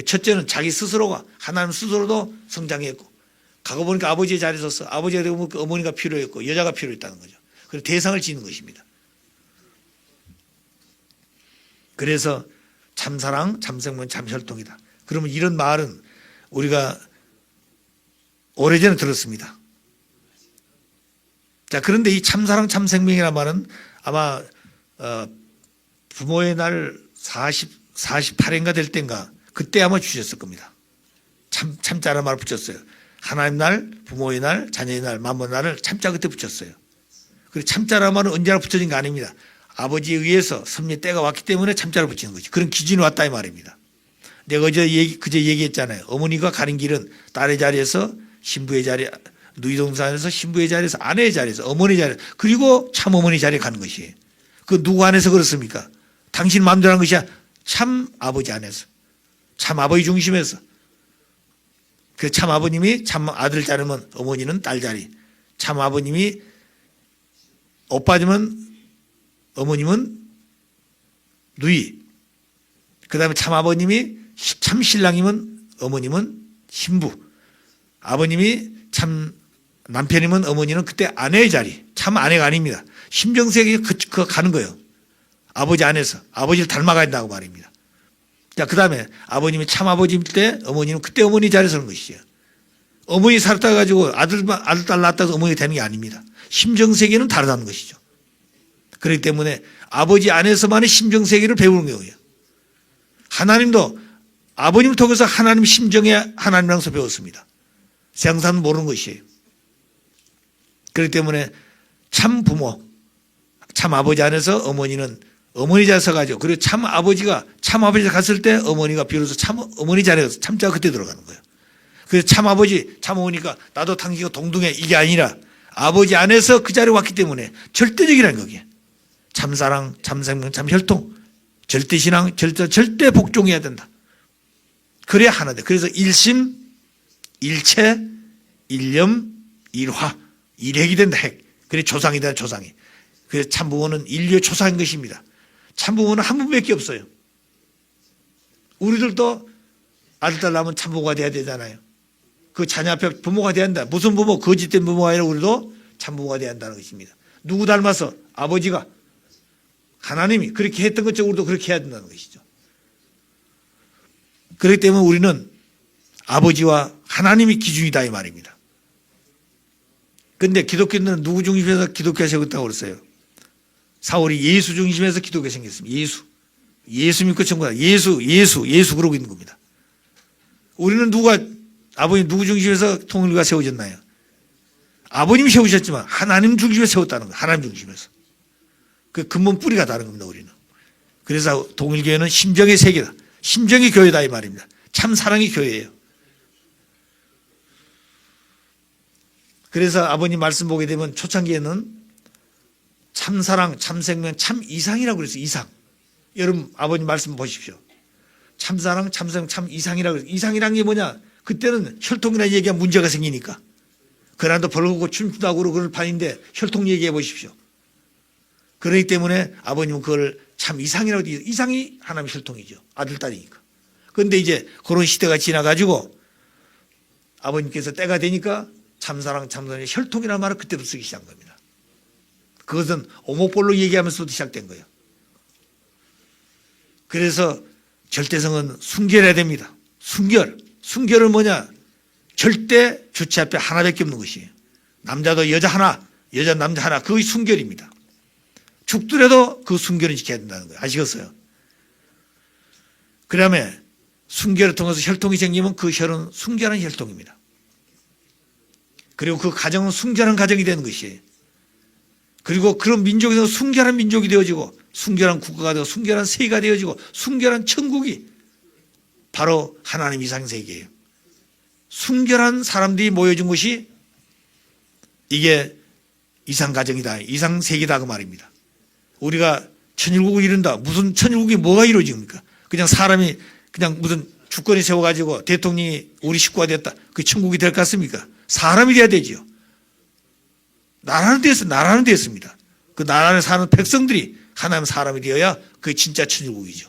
첫째는 자기 스스로가 하나님 스스로도 성장했고 가고 보니까 아버지의 자리에 섰어. 아버지가 되고 보니까 어머니가 필요했고 여자가 필요했다는 거죠. 그래서 대상을 지는 것입니다. 그래서 참사랑, 참생명, 참혈통이다. 그러면 이런 말은 우리가 오래전에 들었습니다. 자, 그런데 이 참사랑, 참생명이라는 말은 아마 부모의 날 48회인가 될 때인가 그때 아마 주셨을 겁니다. 참자라는 말을 붙였어요. 하나님 날, 부모의 날, 자녀의 날, 만물의 날을 참자 그때 붙였어요. 그리고 참자라는 말은 언제나 붙여진 게 아닙니다. 아버지에 의해서 섭리의 때가 왔기 때문에 참자를 붙이는 거지. 그런 기준이 왔다 이 말입니다. 내가 그제 얘기했잖아요. 어머니가 가는 길은 딸의 자리에서 신부의 자리, 누이동산에서 신부의 자리에서 아내의 자리에서 어머니 자리, 그리고 참 어머니 자리에 가는 것이에요. 그 누구 안에서 그렇습니까? 당신 마음대로 한 것이야. 참 아버지 안에서, 참 아버지 중심에서. 그 참 아버님이 참 아들 자르면 어머니는 딸 자리, 참 아버님이 옷 빠지면 어머님은 누이, 그 다음에 참 아버님이 참 신랑이면 어머님은 신부, 아버님이 참 남편이면 어머니는 그때 아내의 자리, 참 아내가 아닙니다. 심정세계에 그 가는 거예요. 아버지 안에서 아버지를 닮아가야 된다고 말입니다. 자, 그 다음에 아버님이 참 아버지일 때 어머니는 그때 어머니 자리에 서는 것이죠. 어머니 살다 가지고 아들, 딸 낳았다 해서 어머니가 되는 게 아닙니다. 심정세계는 다르다는 것이죠. 그렇기 때문에 아버지 안에서만의 심정세계를 배우는 거예요. 하나님도 아버님을 통해서 하나님 심정에 하나님이랑서 배웠습니다. 세상사는 모르는 것이에요. 그렇기 때문에 참 부모, 참 아버지 안에서 어머니는 어머니 자리에 서가지고, 그리고 참 아버지가 참 아버지 갔을 때 어머니가 비로소 참 어머니 자리에 서 참자가 그때 들어가는 거예요. 그래서 참 아버지, 참 어머니가 나도 당신과 동등해 이게 아니라 아버지 안에서 그 자리에 왔기 때문에 절대적이라는 거기에. 참사랑, 참생명, 참혈통, 절대신앙, 절대 복종해야 된다. 그래야 하나 돼. 그래서 일심, 일체, 일념, 일화, 일핵이 된다. 핵. 그래 조상이다. 조상이. 그래서 참부모는 인류의 조상인 것입니다. 참부모는 한 분밖에 없어요. 우리들도 아들, 딸 낳으면 참부모가 돼야 되잖아요. 그 자녀 앞에 부모가 돼야 한다. 무슨 부모? 거짓된 부모가 아니라 우리도 참부모가 돼야 한다는 것입니다. 누구 닮아서? 아버지가. 하나님이 그렇게 했던 것처럼 우리도 그렇게 해야 된다는 것이죠. 그렇기 때문에 우리는 아버지와 하나님이 기준이다 이 말입니다. 그런데 기독교는 누구 중심에서 기독교가 세웠다고 그랬어요? 사울이 예수 중심에서 기독교가 생겼습니다. 예수 믿고 천국이다. 예수 그러고 있는 겁니다. 우리는 아버님 누구 중심에서 통일교가 세워졌나요? 아버님이 세우셨지만 하나님 중심에서 세웠다는 거예요. 하나님 중심에서. 그 근본 뿌리가 다른 겁니다, 우리는. 그래서 통일교회는 심정의 세계다. 심정의 교회다 이 말입니다. 참 사랑의 교회예요. 그래서 아버님 말씀 보게 되면 초창기에는 참사랑, 참생명, 참 이상이라고 그랬어요. 이상. 여러분 아버님 말씀 보십시오. 참사랑, 참생명, 참 이상이라고 그랬어요. 이상이란 게 뭐냐? 그때는 혈통이라는 얘기가 문제가 생기니까. 그날도 벌고 춤추다고 그럴 판인데 혈통 얘기해 보십시오. 그렇기 때문에 아버님은 그걸 참 이상이라고 해요. 이상이 하나님 혈통이죠. 아들, 딸이니까. 그런데 이제 그런 시대가 지나가지고 아버님께서 때가 되니까 참사랑, 참사랑, 혈통이라는 말을 그때부터 쓰기 시작한 겁니다. 그것은 오목볼로 얘기하면서부터 시작된 거예요. 그래서 절대성은 순결해야 됩니다. 순결은 뭐냐? 절대 주체 앞에 하나밖에 없는 것이에요. 남자도 여자 하나, 여자 남자 하나, 그것이 순결입니다. 죽더라도 그 순결을 지켜야 된다는 거예요. 아시겠어요? 그 다음에 순결을 통해서 혈통이 생기면 그 혈은 순결한 혈통입니다. 그리고 그 가정은 순결한 가정이 되는 것이에요. 그리고 그런 민족이 되어 순결한 민족이 되어지고 순결한 국가가 되어 순결한 세계가 되어지고 순결한 천국이 바로 하나님 이상세계예요. 순결한 사람들이 모여진 것이 이게 이상가정이다, 이상세계다 그 말입니다. 우리가 천일국을 이룬다. 무슨 천일국이 뭐가 이루어집니까? 그냥 사람이 그냥 무슨 주권이 세워가지고 대통령이 우리 식구가 됐다. 그게 천국이 될 것 같습니까? 사람이 돼야 되지요. 나라는 됐습니다. 그 나라 안에 사는 백성들이 하나님 사람이 되어야 그게 진짜 천일국이죠.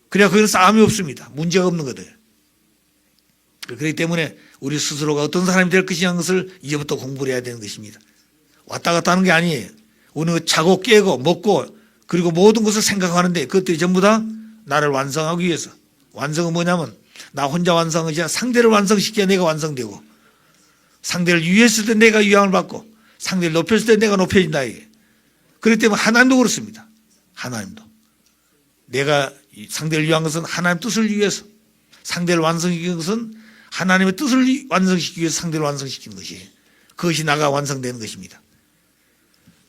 그래야 거기는 싸움이 없습니다. 문제가 없는 거들. 그렇기 때문에 우리 스스로가 어떤 사람이 될 것이냐는 것을 이제부터 공부를 해야 되는 것입니다. 왔다 갔다 하는 게 아니에요. 오늘 자고 깨고 먹고 그리고 모든 것을 생각하는데 그것들이 전부 다 나를 완성하기 위해서. 완성은 뭐냐면 나 혼자 완성하지 상대를 완성시켜야 내가 완성되고 상대를 유했을 때 내가 유함을 받고 상대를 높였을 때 내가 높여진다 이게. 그렇기 때문에 하나님도 그렇습니다. 하나님도. 내가 상대를 위한 것은 하나님 뜻을 위해서 상대를 완성시키는 것은 하나님의 뜻을 완성시키기 위해서 상대를 완성시키는 것이에요. 그것이 나가 완성되는 것입니다.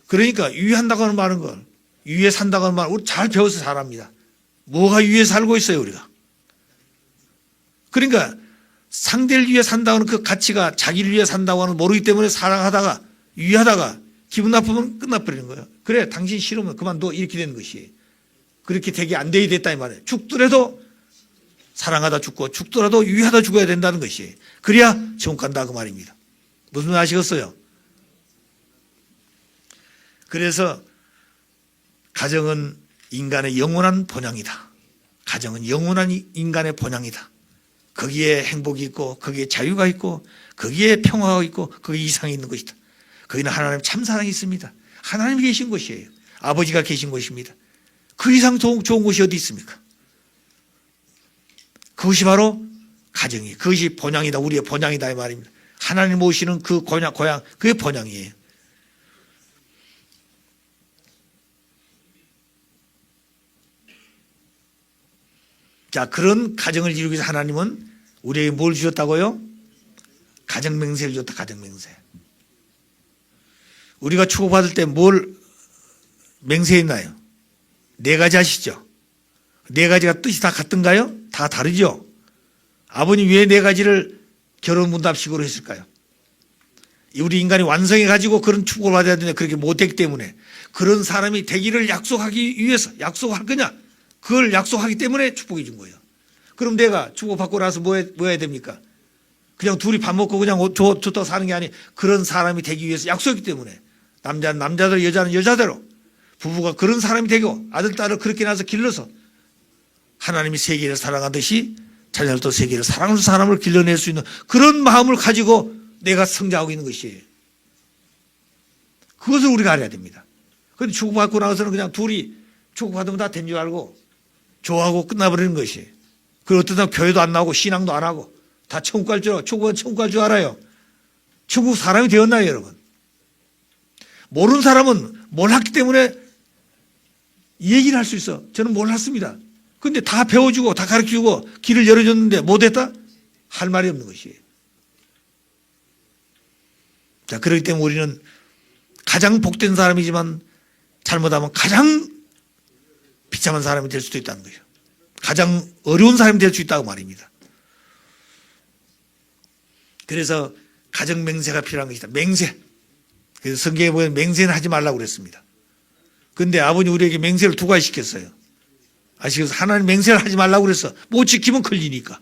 그러니까 유의한다고 하는 말은 걸 유의에 산다고 하는 말 우리 잘 배워서 잘합니다. 뭐가 유의에 살고 있어요 우리가. 그러니까 상대를 위해 산다고 하는 그 가치가 자기를 위해 산다고 하는 모르기 때문에 사랑하다가 유의하다가 기분 나쁘면 끝나버리는 거예요. 그래 당신 싫으면 그만둬 이렇게 되는 것이에요. 그렇게 되게 안 되게 됐다 이 말이에요. 죽더라도 사랑하다 죽고 죽더라도 유의하다 죽어야 된다는 것이에요. 그래야 지옥 간다 그 말입니다. 무슨 말 아시겠어요? 그래서 가정은 인간의 영원한 본향이다. 가정은 영원한 인간의 본향이다. 거기에 행복이 있고 거기에 자유가 있고 거기에 평화가 있고 거기에 이상이 있는 것이다. 거기는 하나님 참사랑이 있습니다. 하나님이 계신 곳이에요. 아버지가 계신 곳입니다. 그 이상 좋은 곳이 어디 있습니까? 그것이 바로 가정이에요. 그것이 본향이다. 우리의 본향이다 이 말입니다. 하나님 모시는 그 고향 그게 본향이에요. 자, 그런 가정을 이루기 위해서 하나님은 우리에게 뭘 주셨다고요? 가정맹세를 줬다. 가정맹세. 우리가 축복받을 때 뭘 맹세했나요? 4가지 하시죠. 4가지가 뜻이 다 같던가요? 다 다르죠. 아버님 왜 4가지를 결혼 문답식으로 했을까요? 우리 인간이 완성해 가지고 그런 축복을 받아야 되는데 그렇게 못했기 때문에 그런 사람이 되기를 약속하기 위해서 약속할 거냐? 그걸 약속하기 때문에 축복해 준 거예요. 그럼 내가 축복받고 나서 뭐 해야 됩니까? 그냥 둘이 밥 먹고 그냥 좋다고 사는 게 아니 그런 사람이 되기 위해서 약속했기 때문에 남자는 남자대로 여자는 여자대로 부부가 그런 사람이 되고 아들 딸을 그렇게 낳아서 길러서 하나님이 세계를 사랑하듯이 자녀들도 세계를 사랑하는 사람을 길러낼 수 있는 그런 마음을 가지고 내가 성장하고 있는 것이에요. 그것을 우리가 알아야 됩니다. 그런데 축복받고 나서는 그냥 둘이 축복받으면 다 된 줄 알고 좋아하고 끝나버리는 것이에요. 그리고 어떤 사람 교회도 안 나오고 신앙도 안 하고 다 천국 갈 줄 알고 축복은 천국 갈 줄 알아요. 천국 사람이 되었나요 여러분? 모르는 사람은 몰랐기 때문에 얘기를 할 수 있어. 저는 몰랐습니다. 그런데 다 배워주고 다 가르쳐주고 길을 열어줬는데 못했다? 할 말이 없는 것이에요. 자, 그렇기 때문에 우리는 가장 복된 사람이지만 잘못하면 가장 비참한 사람이 될 수도 있다는 거예요. 가장 어려운 사람이 될 수 있다고 말입니다. 그래서 가정 맹세가 필요한 것이다. 맹세. 그래서 성경에 보면 맹세는 하지 말라고 그랬습니다. 그런데 아버님 우리에게 맹세를 2가지 시켰어요. 아시겠어요? 하나님 맹세를 하지 말라고 그랬어. 못 지키면 걸리니까.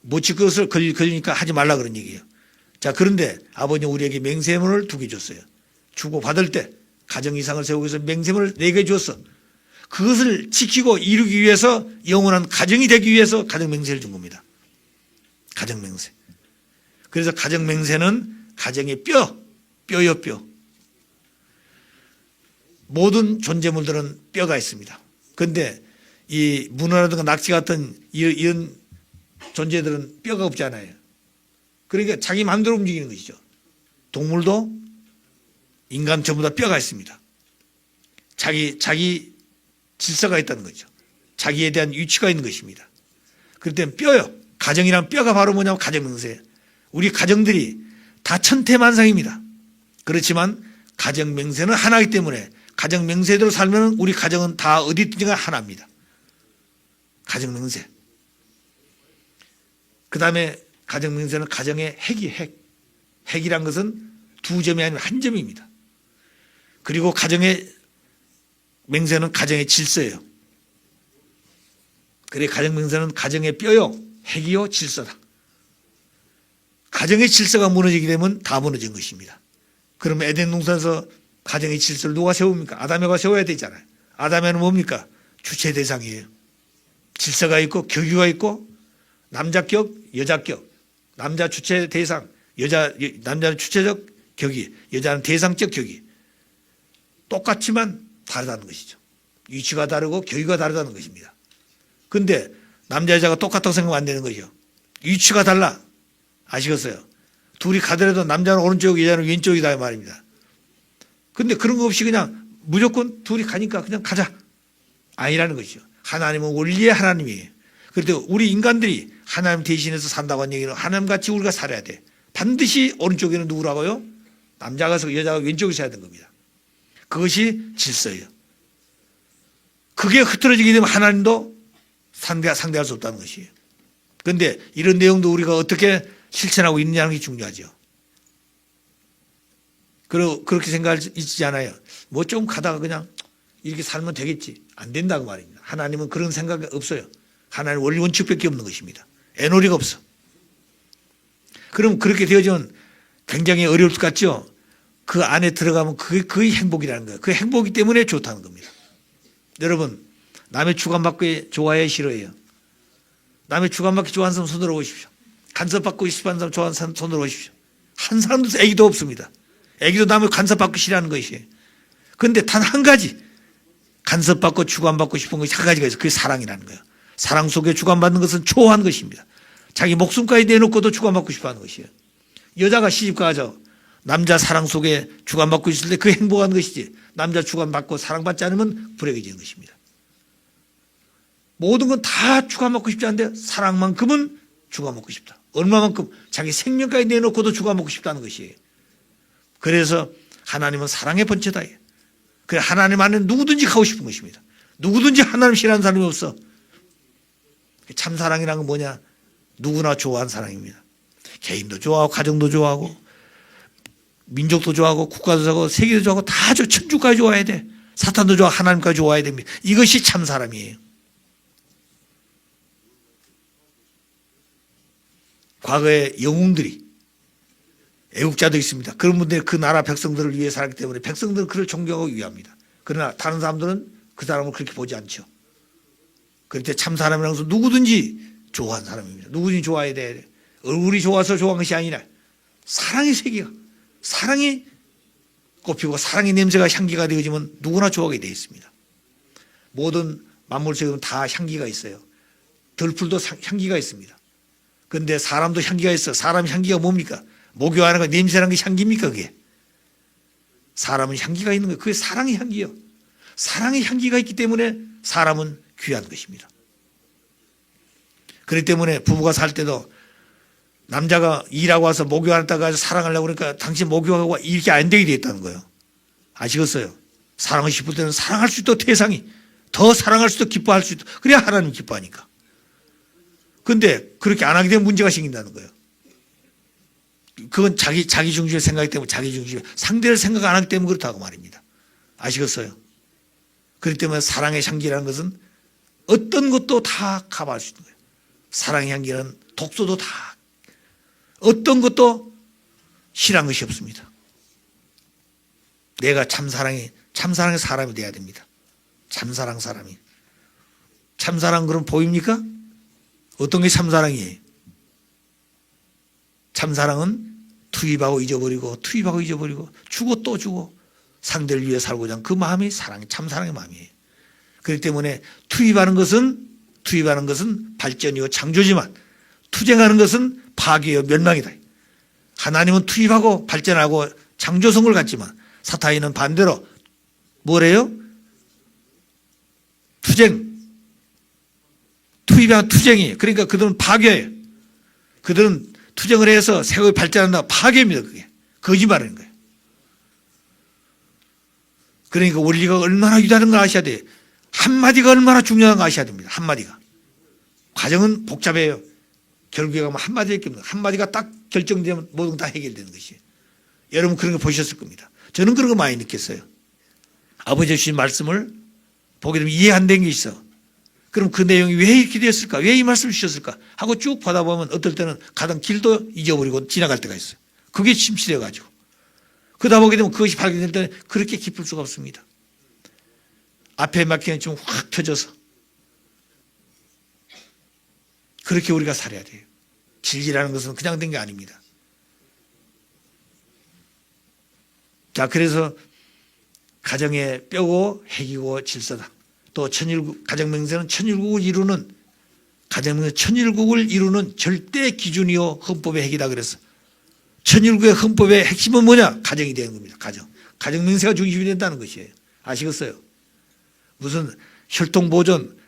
못 지킬 것을 걸리니까 하지 말라 그런 얘기예요. 자, 그런데 아버님 우리에게 맹세문을 2개 줬어요. 주고받을 때 가정 이상을 세우기 위해서 맹세문을 4개 줬어. 그것을 지키고 이루기 위해서 영원한 가정이 되기 위해서 가정 맹세를 준 겁니다. 가정 맹세. 그래서 가정 맹세는 가정의 뼈요 뼈. 모든 존재물들은 뼈가 있습니다. 그런데 이 문어라든가 낙지 같은 이런 존재들은 뼈가 없잖아요. 그러니까 자기 마음대로 움직이는 것이죠. 동물도 인간 전부 다 뼈가 있습니다. 자기 질서가 있다는 거죠. 자기에 대한 위치가 있는 것입니다. 그럴 땐 뼈요. 가정이란 뼈가 바로 뭐냐면 가정명세예요. 우리 가정들이 다 천태만상입니다. 그렇지만 가정명세는 하나이기 때문에 가정명세대로 살면 우리 가정은 다 어디 있든지가 하나입니다. 가정명세. 그 다음에 가정명세는 가정의 핵이 핵. 핵이란 것은 두 점이 아니라 한 점입니다. 그리고 가정의 맹세는 가정의 질서예요. 그래 가정명세는 가정의 뼈요, 핵이요, 질서다. 가정의 질서가 무너지게 되면 다 무너진 것입니다. 그럼 에덴 동산에서 가정의 질서를 누가 세웁니까? 아담에가 세워야 되잖아요. 아담에는 뭡니까? 주체 대상이에요. 질서가 있고 격유가 있고 남자격, 여자격, 남자 주체 대상, 남자는 주체적 격이, 여자는 대상적 격이 똑같지만 다르다는 것이죠. 위치가 다르고 격유가 다르다는 것입니다. 근데 남자 여자가 똑같다고 생각하면 안 되는 거죠. 위치가 달라. 아시겠어요? 둘이 가더라도 남자는 오른쪽, 여자는 왼쪽이다 말입니다. 근데 그런 거 없이 그냥 무조건 둘이 가니까 그냥 가자. 아니라는 것이죠. 하나님은 원리의 하나님이에요. 그런데 우리 인간들이 하나님 대신해서 산다고 하는 얘기는 하나님같이 우리가 살아야 돼. 반드시 오른쪽에는 누구라고요? 남자가 서 여자가 왼쪽에 서야 되는 겁니다. 그것이 질서예요. 그게 흐트러지게 되면 하나님도 상대할 수 없다는 것이에요. 그런데 이런 내용도 우리가 어떻게 실천하고 있느냐는 게 중요하죠. 그렇게 생각하지 않아요. 뭐 좀 가다가 그냥 이렇게 살면 되겠지. 안 된다고 말입니다. 하나님은 그런 생각이 없어요. 하나님 원리 원칙밖에 없는 것입니다. 애놀이가 없어. 그럼 그렇게 되어지면 굉장히 어려울 것 같죠? 그 안에 들어가면 그게 거의 행복이라는 거예요. 그 행복이 때문에 좋다는 겁니다. 여러분, 남의 주관받기 좋아해요, 싫어해요? 남의 주관받기 좋아하는 사람 손들어 보십시오. 간섭받고 싶어하는 사람 좋아하는 사람 손들어 보십시오. 한 사람도 애기도 없습니다. 애기도 남의 간섭받고 싫어하는 것이에요. 그런데 단 한 가지 간섭받고 주관받고 싶은 것이 한 가지가 있어요. 그게 사랑이라는 거예요. 사랑 속에 주관받는 것은 초호한 것입니다. 자기 목숨까지 내놓고도 주관받고 싶어하는 것이에요. 여자가 시집가서 남자 사랑 속에 주관받고 있을 때 그 행복한 것이지, 남자 주관받고 사랑받지 않으면 불행해지는 것입니다. 모든 건 다 주관받고 싶지 않은데 사랑만큼은 주관받고 싶다. 얼마만큼? 자기 생명까지 내놓고도 주관받고 싶다는 것이에요. 그래서 하나님은 사랑의 본체다. 그래 하나님 안에 누구든지 가고 싶은 것입니다. 누구든지 하나님 싫어하는 사람이 없어. 참 사랑이라는 건 뭐냐? 누구나 좋아하는 사랑입니다. 개인도 좋아하고 가정도 좋아하고 민족도 좋아하고 국가도 좋아하고 세계도 좋아하고 다 천주까지 좋아해야 돼. 사탄도 좋아하고 하나님까지 좋아해야 됩니다. 이것이 참 사람이에요. 과거에 영웅들이 애국자도 있습니다. 그런 분들이 그 나라 백성들을 위해 살았기 때문에 백성들은 그를 존경하고 위합니다. 그러나 다른 사람들은 그 사람을 그렇게 보지 않죠. 그럴 때 참 사람이라는 것은 누구든지 좋아하는 사람입니다. 누구든지 좋아해야 돼. 얼굴이 좋아서 좋아한 것이 아니라 사랑의 세계가, 사랑이 꽃피고 사랑의 냄새가 향기가 되어지면 누구나 좋아하게 되어 있습니다. 모든 만물 속에는 다 향기가 있어요. 들풀도 향기가 있습니다. 그런데 사람도 향기가 있어. 사람 향기가 뭡니까? 목욕하는 거 냄새라는 게 향기입니까? 그게 사람은 향기가 있는 거예요. 그게 사랑의 향기예요. 사랑의 향기가 있기 때문에 사람은 귀한 것입니다. 그렇기 때문에 부부가 살 때도 남자가 일하고 와서 목욕하다가 사랑하려고 그러니까 당신 목욕하고 이렇게 안 되게 돼 있다는 거예요. 아시겠어요? 사랑하고 싶을 때는 사랑할 수 있도 대상이 더 사랑할 수도 기뻐할 수 있도 그래야 하나님 기뻐하니까. 그런데 그렇게 안 하게 되면 문제가 생긴다는 거예요. 그건 자기 중심의 생각이기 때문에 자기 중심의 상대를 생각 안 하기 때문에 그렇다고 말입니다. 아시겠어요? 그렇기 때문에 사랑의 향기라는 것은 어떤 것도 다 커버할 수 있는 거예요. 사랑의 향기는 독소도 다 어떤 것도 싫어한 것이 없습니다. 내가 참사랑의 사람이 돼야 됩니다. 참사랑 사람이. 참사랑 그럼 보입니까? 어떤 게 참사랑이에요? 참사랑은 투입하고 잊어버리고 주고 또 주고 상대를 위해 살고자 하는 그 마음이 참사랑의 마음이에요. 그렇기 때문에 투입하는 것은 발전이요 창조지만 투쟁하는 것은 파괴요 멸망이다. 하나님은 투입하고 발전하고 창조성을 갖지만 사탄이는 반대로 뭐래요? 투입한 투쟁이. 그러니까 그들은 파괴예요. 그들은 투쟁을 해서 세상이 발전한다. 파괴입니다. 그게 거짓말인 거예요. 그러니까 원리가 얼마나 위대한 걸 아셔야 돼요. 한마디가 얼마나 중요한 걸 아셔야 됩니다. 한마디가. 과정은 복잡해요. 결국에 가면 한마디밖에 없는, 한마디가 딱 결정되면 모든 다 해결되는 것이에요. 여러분 그런 거 보셨을 겁니다. 저는 그런 거 많이 느꼈어요. 아버지 주신 말씀을 보게 되면 이해 안 된 게 있어. 그럼 그 내용이 왜 이렇게 되었을까? 왜 이 말씀을 주셨을까? 하고 쭉 보다 보면 어떨 때는 가던 길도 잊어버리고 지나갈 때가 있어요. 그게 침실해가지고. 그러다 보게 되면 그것이 발견될 때는 그렇게 깊을 수가 없습니다. 앞에 막히는 좀 확 터져서. 그렇게 우리가 살아야 돼요. 진리라는 것은 그냥 된 게 아닙니다. 자, 그래서 가정의 뼈고 핵이고 질서다. 또 가정명세는 천일국을 이루는, 가정명세 천일국을 이루는 절대 기준이요 헌법의 핵이다 그랬어. 천일국의 헌법의 핵심은 뭐냐? 가정이 되는 겁니다. 가정명세가 중심이 된다는 것이에요. 아시겠어요? 무슨 혈통보존,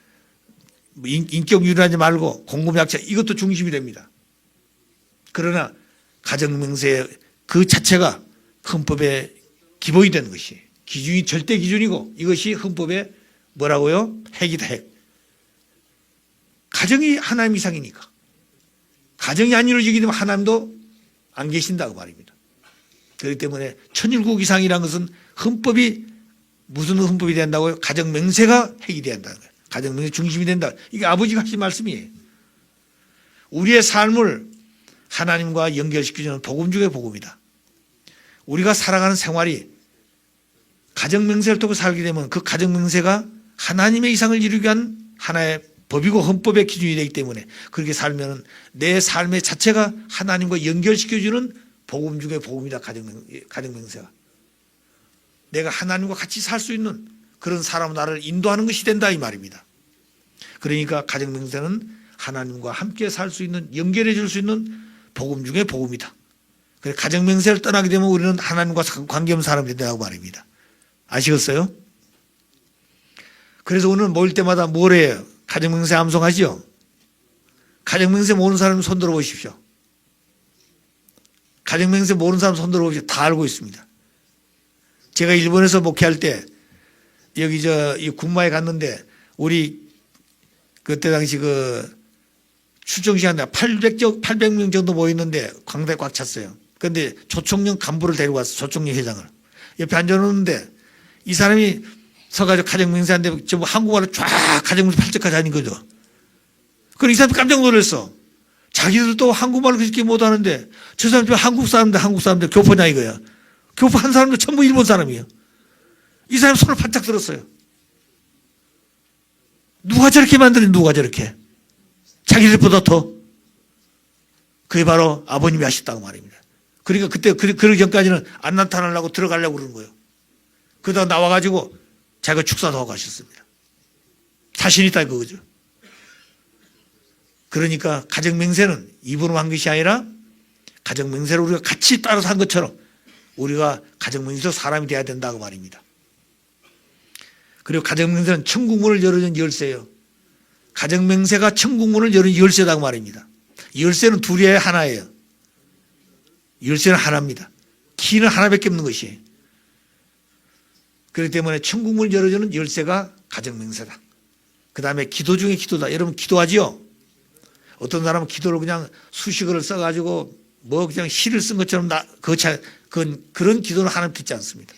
인격 유린하지 말고 공급약자 이것도 중심이 됩니다. 그러나 가정명세 그 자체가 헌법의 기본이 되는 것이에요. 기준이 절대 기준이고 이것이 헌법의 뭐라고요? 핵이다 핵. 가정이 하나님 이상이니까. 가정이 안 이루어지게 되면 하나님도 안 계신다고 말입니다. 그렇기 때문에 천일국 이상이라는 것은 헌법이 무슨 헌법이 된다고요? 가정명세가 핵이 된다는 거예요. 가정명세 중심이 된다. 이게 아버지가 하신 말씀이에요. 우리의 삶을 하나님과 연결시켜주는 복음 중의 복음이다. 우리가 살아가는 생활이 가정명세를 통해 살게 되면 그 가정명세가 하나님의 이상을 이루기 위한 하나의 법이고 헌법의 기준이 되기 때문에 그렇게 살면 내 삶의 자체가 하나님과 연결시켜주는 복음 중의 복음이다. 가정명세가. 내가 하나님과 같이 살 수 있는 그런 사람 나를 인도하는 것이 된다 이 말입니다. 그러니까 가정명세는 하나님과 함께 살 수 있는, 연결해 줄 수 있는 복음 중의 복음이다. 가정명세를 떠나게 되면 우리는 하나님과 관계없는 사람이 된다고 말입니다. 아시겠어요? 그래서 오늘 모일 때마다 뭘 해요? 가정명세 암송하지요? 가정명세 모르는 사람 손 들어 보십시오. 가정명세 모르는 사람 손 들어 보십시오. 다 알고 있습니다. 제가 일본에서 목회할 때 여기 이 군마에 갔는데 우리 그때 당시 그 출정 시간에 800명 정도 모였는데 광대 꽉 찼어요. 그런데 조총련 간부를 데리고 왔어. 조총련 회장을. 옆에 앉아놓는데 이 사람이 서가지고 가정명세한데 전부 한국말로 쫙 가정명세 팔적까지 하는 거죠. 그럼 이 사람이 깜짝 놀랐어. 자기들도 한국말을 그렇게 못하는데 저 사람들 한국 사람들 교포냐 이거야. 교포 한 사람도 전부 일본 사람이에요. 이 사람 손을 바짝 들었어요. 누가 저렇게 만드니 누가 저렇게. 자기들보다 더. 그게 바로 아버님이 하셨다고 말입니다. 그러니까 그때 그 전까지는 안 나타나려고 들어가려고 그러는 거예요. 그러다 나와가지고 자기가 축사도 하고 가셨습니다. 자신 있다 그거죠. 그러니까 가정명세는 입으로 한 것이 아니라 가정명세를 우리가 같이 따라서 한 것처럼 우리가 가정명세로 사람이 돼야 된다고 말입니다. 그리고 가정명세는 천국문을 열어준 열쇠예요. 가정명세가 천국문을 열은 열쇠다고 말입니다. 열쇠는 둘이에요, 하나예요. 열쇠는 하나입니다. 키는 하나밖에 없는 것이에요. 그렇기 때문에 천국문을 열어주는 열쇠가 가정명세다. 그 다음에 기도 중에 기도다. 여러분 기도하지요? 어떤 사람은 기도를 그냥 수식어를 써가지고 뭐 그냥 시를 쓴 것처럼 그런 기도는 하나님 듣지 않습니다.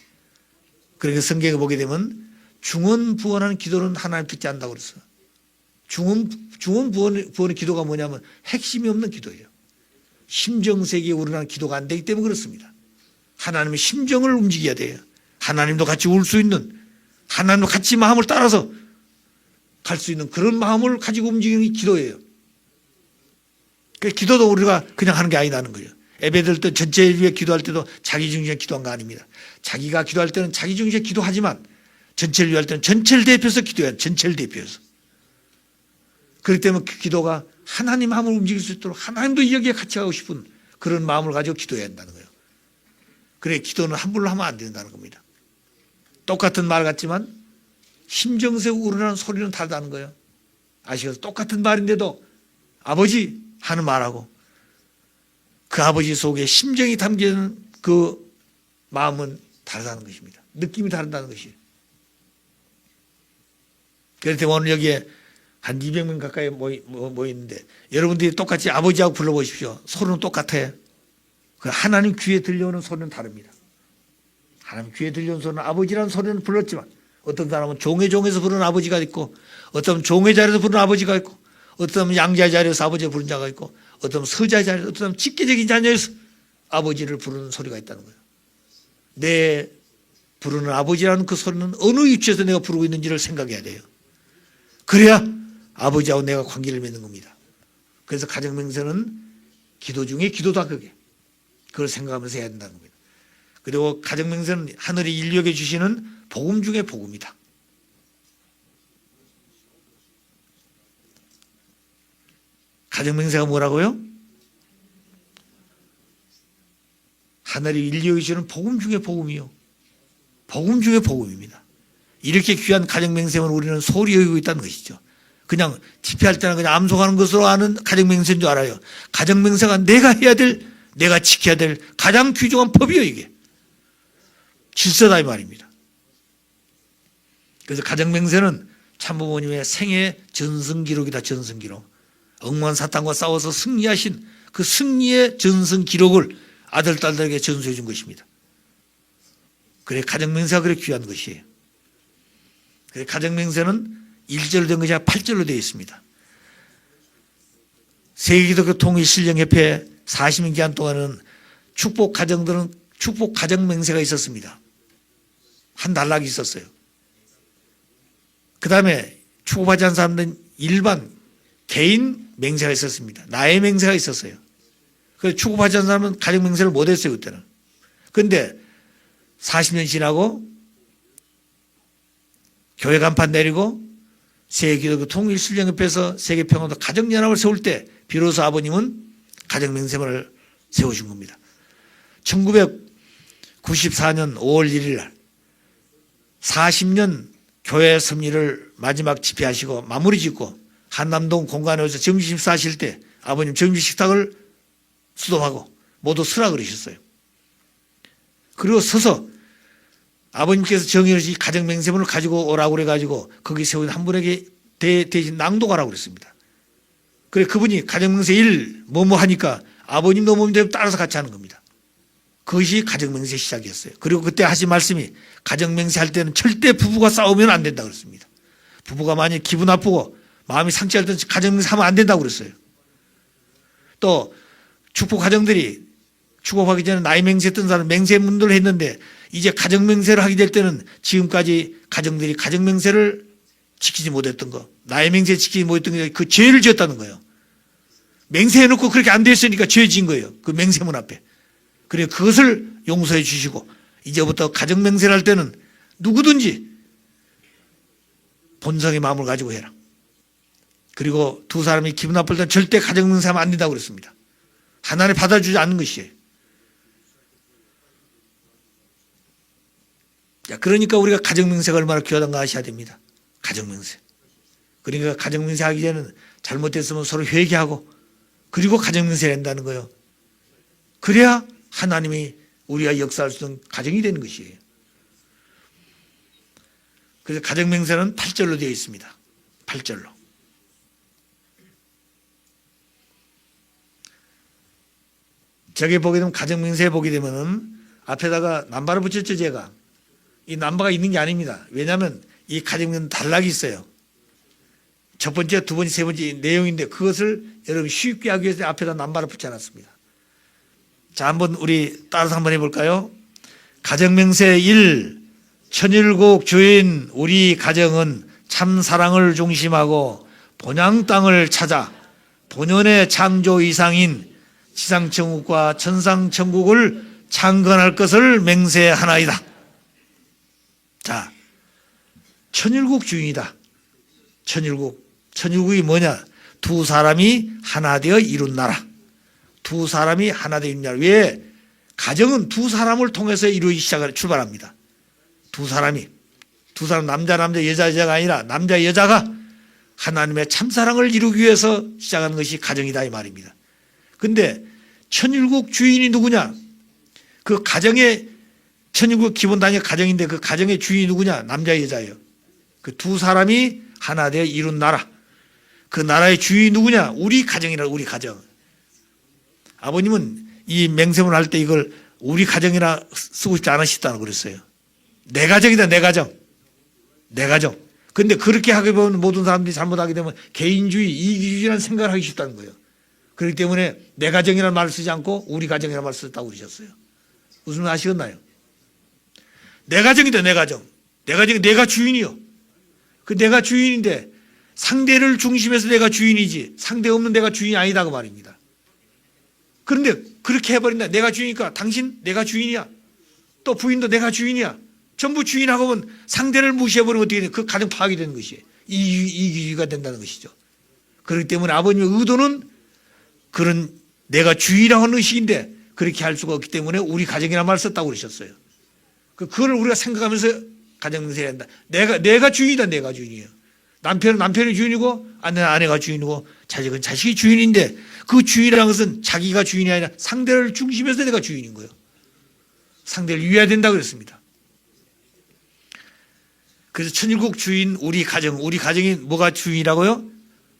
그러니까 성경에 보게 되면 중언부언하는 기도는 하나님 듣지 않는다고 그랬어요. 중언부언의 기도가 뭐냐면 핵심이 없는 기도예요. 심정세계에 우러나는 기도가 안 되기 때문에 그렇습니다. 하나님의 심정을 움직여야 돼요. 하나님도 같이 울 수 있는, 하나님도 같이 마음을 따라서 갈 수 있는 그런 마음을 가지고 움직이는 게 기도예요. 기도도 우리가 그냥 하는 게 아니라는 거예요. 예배드릴 때 전체 위해 기도할 때도 자기 중심에 기도한 거 아닙니다. 자기가 기도할 때는 자기 중심에 기도하지만 전체를 위할 때는 전체를 대표해서 기도해야 돼. 전체를 대표해서. 그렇기 때문에 그 기도가 하나님 마음을 움직일 수 있도록 하나님도 여기에 같이 하고 싶은 그런 마음을 가지고 기도해야 한다는 거예요. 그래 기도는 함부로 하면 안 된다는 겁니다. 똑같은 말 같지만 심정에서 우러나는 소리는 다르다는 거예요. 아시겠어요? 똑같은 말인데도 아버지 하는 말하고 그 아버지 속에 심정이 담기는 그 마음은 다르다는 것입니다. 느낌이 다르다는 것이에요. 그렇기 때문에 오늘 여기에 한 200명 가까이 모였는데 여러분들이 똑같이 아버지하고 불러보십시오. 소리는 똑같아요. 그 하나님 귀에 들려오는 소리는 다릅니다. 하나님 귀에 들려오는 소리는 아버지라는 소리는 불렀지만 어떤 사람은 종의 종에서 부르는 아버지가 있고 어떤 종의 자리에서 부르는 아버지가 있고 어떤 양자의 자리에서 아버지를 부르는 자가 있고 어떤 서자의 자리에서 어떤 직계적인 자녀에서 아버지를 부르는 소리가 있다는 거예요. 내 부르는 아버지라는 그 소리는 어느 위치에서 내가 부르고 있는지를 생각해야 돼요. 그래야 아버지하고 내가 관계를 맺는 겁니다. 그래서 가정맹세는 기도 중에 기도다 그게. 그걸 생각하면서 해야 된다는 겁니다. 그리고 가정맹세는 하늘이 인류에게 주시는 복음 중에 복음이다. 가정맹세가 뭐라고요? 하늘이 인류에게 주시는 복음 중에 복음이요. 복음 중에 복음입니다. 이렇게 귀한 가정맹세는 우리는 소홀히 여기고 있다는 것이죠. 그냥 집회할 때는 그냥 암송하는 것으로 아는 가정맹세인 줄 알아요. 가정맹세가 내가 해야 될, 내가 지켜야 될 가장 귀중한 법이요 이게. 질서다 이 말입니다. 그래서 가정맹세는 참부모님의 생애 전승기록이다. 전승기록. 억만 사탄과 싸워서 승리하신 그 승리의 전승기록을 아들, 딸들에게 전수해 준 것입니다. 그래 가정맹세가 그렇게 귀한 것이에요. 그래 가정맹세는 1절로 된 것이 아니라 8절로 되어 있습니다. 세계기독교 통일신령협회 40년 기간 동안은 축복 가정들은 축복 가정맹세가 있었습니다. 한 단락이 있었어요. 그 다음에 축복하지 않은 사람들은 일반 개인 맹세가 있었습니다. 나의 맹세가 있었어요. 그래서 축복하지 않은 사람은 가정맹세를 못했어요 그때는. 그런데 40년 지나고 교회 간판 내리고 세계기독교 통일신령협회에서 세계평화도 가정연합을 세울 때 비로소 아버님은 가정맹세를 세우신 겁니다. 1994년 5월 1일 날 40년 교회 섭리를 마지막 집회하시고 마무리 짓고 한남동 공간에 오셔서 점심 식사하실 때 아버님 점심 식탁을 수dom하고 모두 서라 그러셨어요. 그리고 서서 아버님께서 정해주신 가정맹세문을 가지고 오라고 그래가지고 거기 세운 한 분에게 대신 낭독하라고 그랬습니다. 그래 그분이 가정맹세 1 뭐뭐 하니까 아버님도 몸대로 따라서 같이 하는 겁니다. 그것이 가정맹세 시작이었어요. 그리고 그때 하신 말씀이 가정맹세 할 때는 절대 부부가 싸우면 안 된다고 그랬습니다. 부부가 만약 기분 나쁘고 마음이 상처할 때는 가정맹세 하면 안 된다고 그랬어요. 또 축복 가정들이 축복하기 전에 나이 맹세했던 사람 맹세문들을 했는데 이제 가정맹세를 하게 될 때는 지금까지 가정들이 가정맹세를 지키지 못했던 거 나이 맹세 지키지 못했던 게 그 죄를 지었다는 거예요. 맹세해놓고 그렇게 안 됐으니까 죄 지은 거예요. 그 맹세문 앞에. 그래 그것을 용서해 주시고 이제부터 가정맹세를 할 때는 누구든지 본성의 마음을 가지고 해라. 그리고 두 사람이 기분 나쁠 때는 절대 가정맹세하면 안 된다고 그랬습니다. 하나님 받아주지 않는 것이에요. 그러니까 우리가 가정맹세가 얼마나 귀하단가 아셔야 됩니다. 가정맹세. 그러니까 가정맹세 하기 전에는 잘못됐으면 서로 회개하고 그리고 가정맹세를 한다는 거예요. 그래야 하나님이 우리가 역사할 수 있는 가정이 되는 것이에요. 그래서 가정맹세는 8절로 되어 있습니다. 8절로. 저게 보게 되면 가정맹세에 보게 되면은 앞에다가 남바를 붙였죠 제가. 이 남바가 있는 게 아닙니다. 왜냐하면 이 가정맹세는 단락이 있어요. 첫 번째, 두 번째, 세 번째 내용인데 그것을 여러분 쉽게 하기 위해서 앞에다 남바를 붙여놨습니다. 자, 한번 우리 따라서 한번 해볼까요? 가정맹세 1. 천일국 주인 우리 가정은 참 사랑을 중심하고 본향 땅을 찾아 본연의 창조 이상인 지상천국과 천상천국을 창건할 것을 맹세하나이다. 자, 천일국 주인이다. 천일국이 뭐냐? 두 사람이 하나 되어 이룬 나라. 두 사람이 하나 되어 이룬 나라. 왜? 가정은 두 사람을 통해서 이루기 출발합니다. 두 사람 남자 여자가 아니라 남자 여자가 하나님의 참사랑을 이루기 위해서 시작하는 것이 가정이다 이 말입니다. 근데 천일국 주인이 누구냐? 그 가정의 천일국 기본 단위가 가정인데 그 가정의 주인이 누구냐? 남자 여자예요. 그 두 사람이 하나 되어 이룬 나라. 그 나라의 주인이 누구냐? 우리 가정이라. 우리 가정. 아버님은 이 맹세문 할 때 이걸 우리 가정이라 쓰고 싶지 않으셨다고 그랬어요. 내 가정이다. 내 가정. 근데 그렇게 하게 보면 모든 사람들이 잘못하게 되면 개인주의, 이기주의라는 생각을 하기 쉽다는 거예요. 그렇기 때문에 내 가정이라는 말을 쓰지 않고 우리 가정이라는 말을 썼다고 그러셨어요. 무슨 말 아시겠나요? 내 가정이다. 내 가정이 내가 주인이요. 그 내가 주인인데 상대를 중심해서 내가 주인이지 상대 없는 내가 주인이 아니다 그 말입니다. 그런데 그렇게 해버린다. 내가 주인이니까 당신 내가 주인이야. 또 부인도 내가 주인이야. 전부 주인하고 보면 상대를 무시해버리면 어떻게 돼? 그 가정 파악이 되는 것이에요. 이기주의가 된다는 것이죠. 그렇기 때문에 아버님의 의도는 그런 내가 주인이라고 하는 의식인데 그렇게 할 수가 없기 때문에 우리 가정이라는 말을 썼다고 그러셨어요. 그걸 우리가 생각하면서 가정명세해야 한다. 내가 주인이다. 내가 주인이에요. 남편은 남편이 주인이고 아내는 아내가 주인이고 자식은 자식이 주인인데 그 주인이라는 것은 자기가 주인이 아니라 상대를 중심해서 내가 주인인 거예요. 상대를 위해야 된다 그랬습니다. 그래서 천일국 주인 우리 가정이 뭐가 주인이라고요?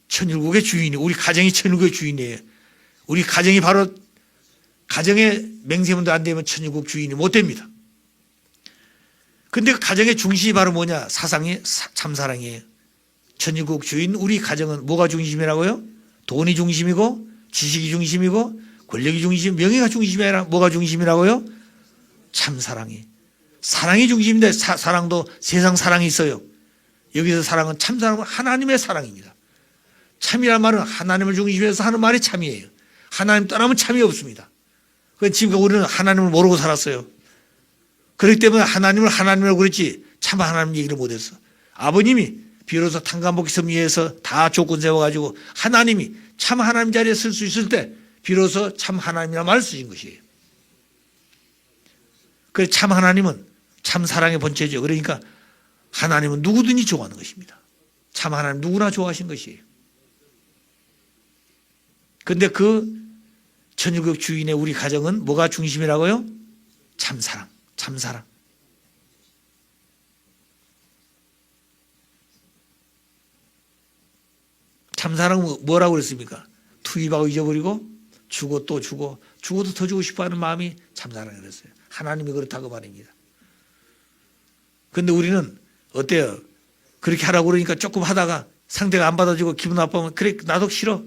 천일국의 주인이 우리 가정이 천일국의 주인이에요. 우리 가정이 바로 가정의 맹세문도 안 되면 천일국 주인이 못 됩니다. 근데 그 가정의 중심이 바로 뭐냐? 사상이 참사랑이에요. 천일국 주인 우리 가정은 뭐가 중심이라고요? 돈이 중심이고 지식이 중심이고 권력이 중심, 명예가 중심이 아니라 뭐가 중심이라고요? 참사랑이. 사랑이 중심인데 사랑도 세상 사랑이 있어요. 여기서 사랑은 참사랑은 하나님의 사랑입니다. 참이란 말은 하나님을 중심해서 하는 말이 참이에요. 하나님 떠나면 참이 없습니다. 그러니까 지금 우리는 하나님을 모르고 살았어요. 그렇기 때문에 하나님이라고 그랬지 참 하나님 얘기를 못했어. 아버님이 비로소 탄감복기 섭리에서 다 조건 세워가지고 하나님이 참 하나님 자리에 쓸 수 있을 때 비로소 참 하나님이라는 말을 쓰신 것이에요. 그래서 참 하나님은 참 사랑의 본체죠. 그러니까 하나님은 누구든지 좋아하는 것입니다. 참 하나님 누구나 좋아하신 것이에요. 그런데 그 천일국 주인의 우리 가정은 뭐가 중심이라고요? 참사랑. 참사랑은 뭐라고 그랬습니까? 투입하고 잊어버리고 주고 또 주고 주고도 더 주고 싶어하는 마음이 참사랑이 그랬어요. 하나님이 그렇다고 말입니다. 그런데 우리는 어때요? 그렇게 하라고 그러니까 조금 하다가 상대가 안 받아주고 기분 나쁘면 그래 나도 싫어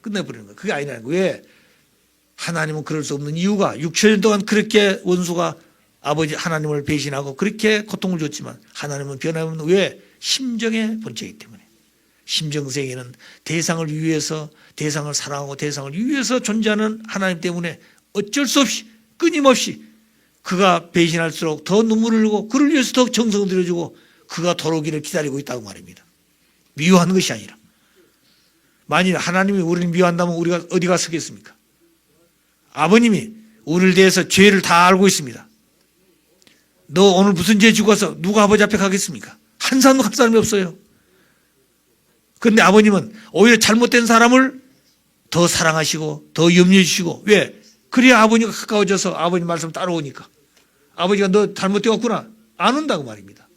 끝내버리는 거예요. 그게 아니라는 거예요. 왜? 하나님은 그럴 수 없는 이유가 6천년 동안 그렇게 원수가 아버지 하나님을 배신하고 그렇게 고통을 줬지만 하나님은 변함없는 왜? 심정의 본체이기 때문에. 심정세계는 대상을 위해서 대상을 사랑하고 대상을 위해서 존재하는 하나님 때문에 어쩔 수 없이 끊임없이 그가 배신할수록 더 눈물을 흘리고 그를 위해서 더 정성을 들여주고 그가 돌아오기를 기다리고 있다고 말입니다. 미워하는 것이 아니라. 만일 하나님이 우리를 미워한다면 우리가 어디가 서겠습니까? 아버님이 우리를 대해서 죄를 다 알고 있습니다. 너 오늘 무슨 죄 죽어서 누가 아버지 앞에 가겠습니까? 한 사람도 갈 사람이 없어요. 그런데 아버님은 오히려 잘못된 사람을 더 사랑하시고 더 염려해 주시고 왜? 그래야 아버지가 가까워져서 아버님 말씀 따라오니까. 아버지가 너 잘못되었구나 안 온다고 말입니다.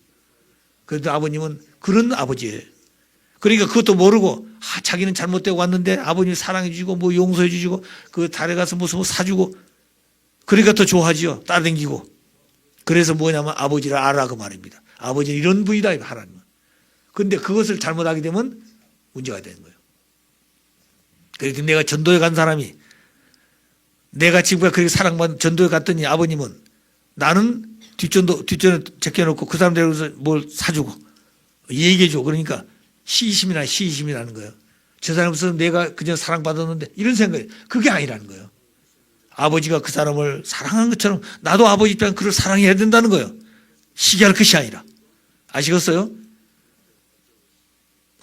그런데 아버님은 그런 아버지예요. 그러니까 그것도 모르고 자기는 잘못되고 왔는데 아버님이 사랑해 주시고 뭐 용서해 주시고 그 달에 가서 무슨 뭐 사주고 그러니까 더 좋아하지요. 따라다니고. 그래서 뭐냐면 아버지를 알아 그 말입니다. 아버지는 이런 분이다 하나님은. 그런데 그것을 잘못하게 되면 문제가 되는 거예요. 그래서 내가 전도에 간 사람이 내가 지금까지 그렇게 사랑받은 전도에 갔더니 아버님은 나는 뒷전에 제껴놓고 그 사람 데려서 뭘 사주고 얘기해주고 그러니까 시심이라는 거예요. 저 사람 없어서 내가 그냥 사랑받았는데 이런 생각이 그게 아니라는 거예요. 아버지가 그 사람을 사랑한 것처럼 나도 아버지 입장에 그를 사랑해야 된다는 거예요. 시기할 것이 아니라. 아시겠어요?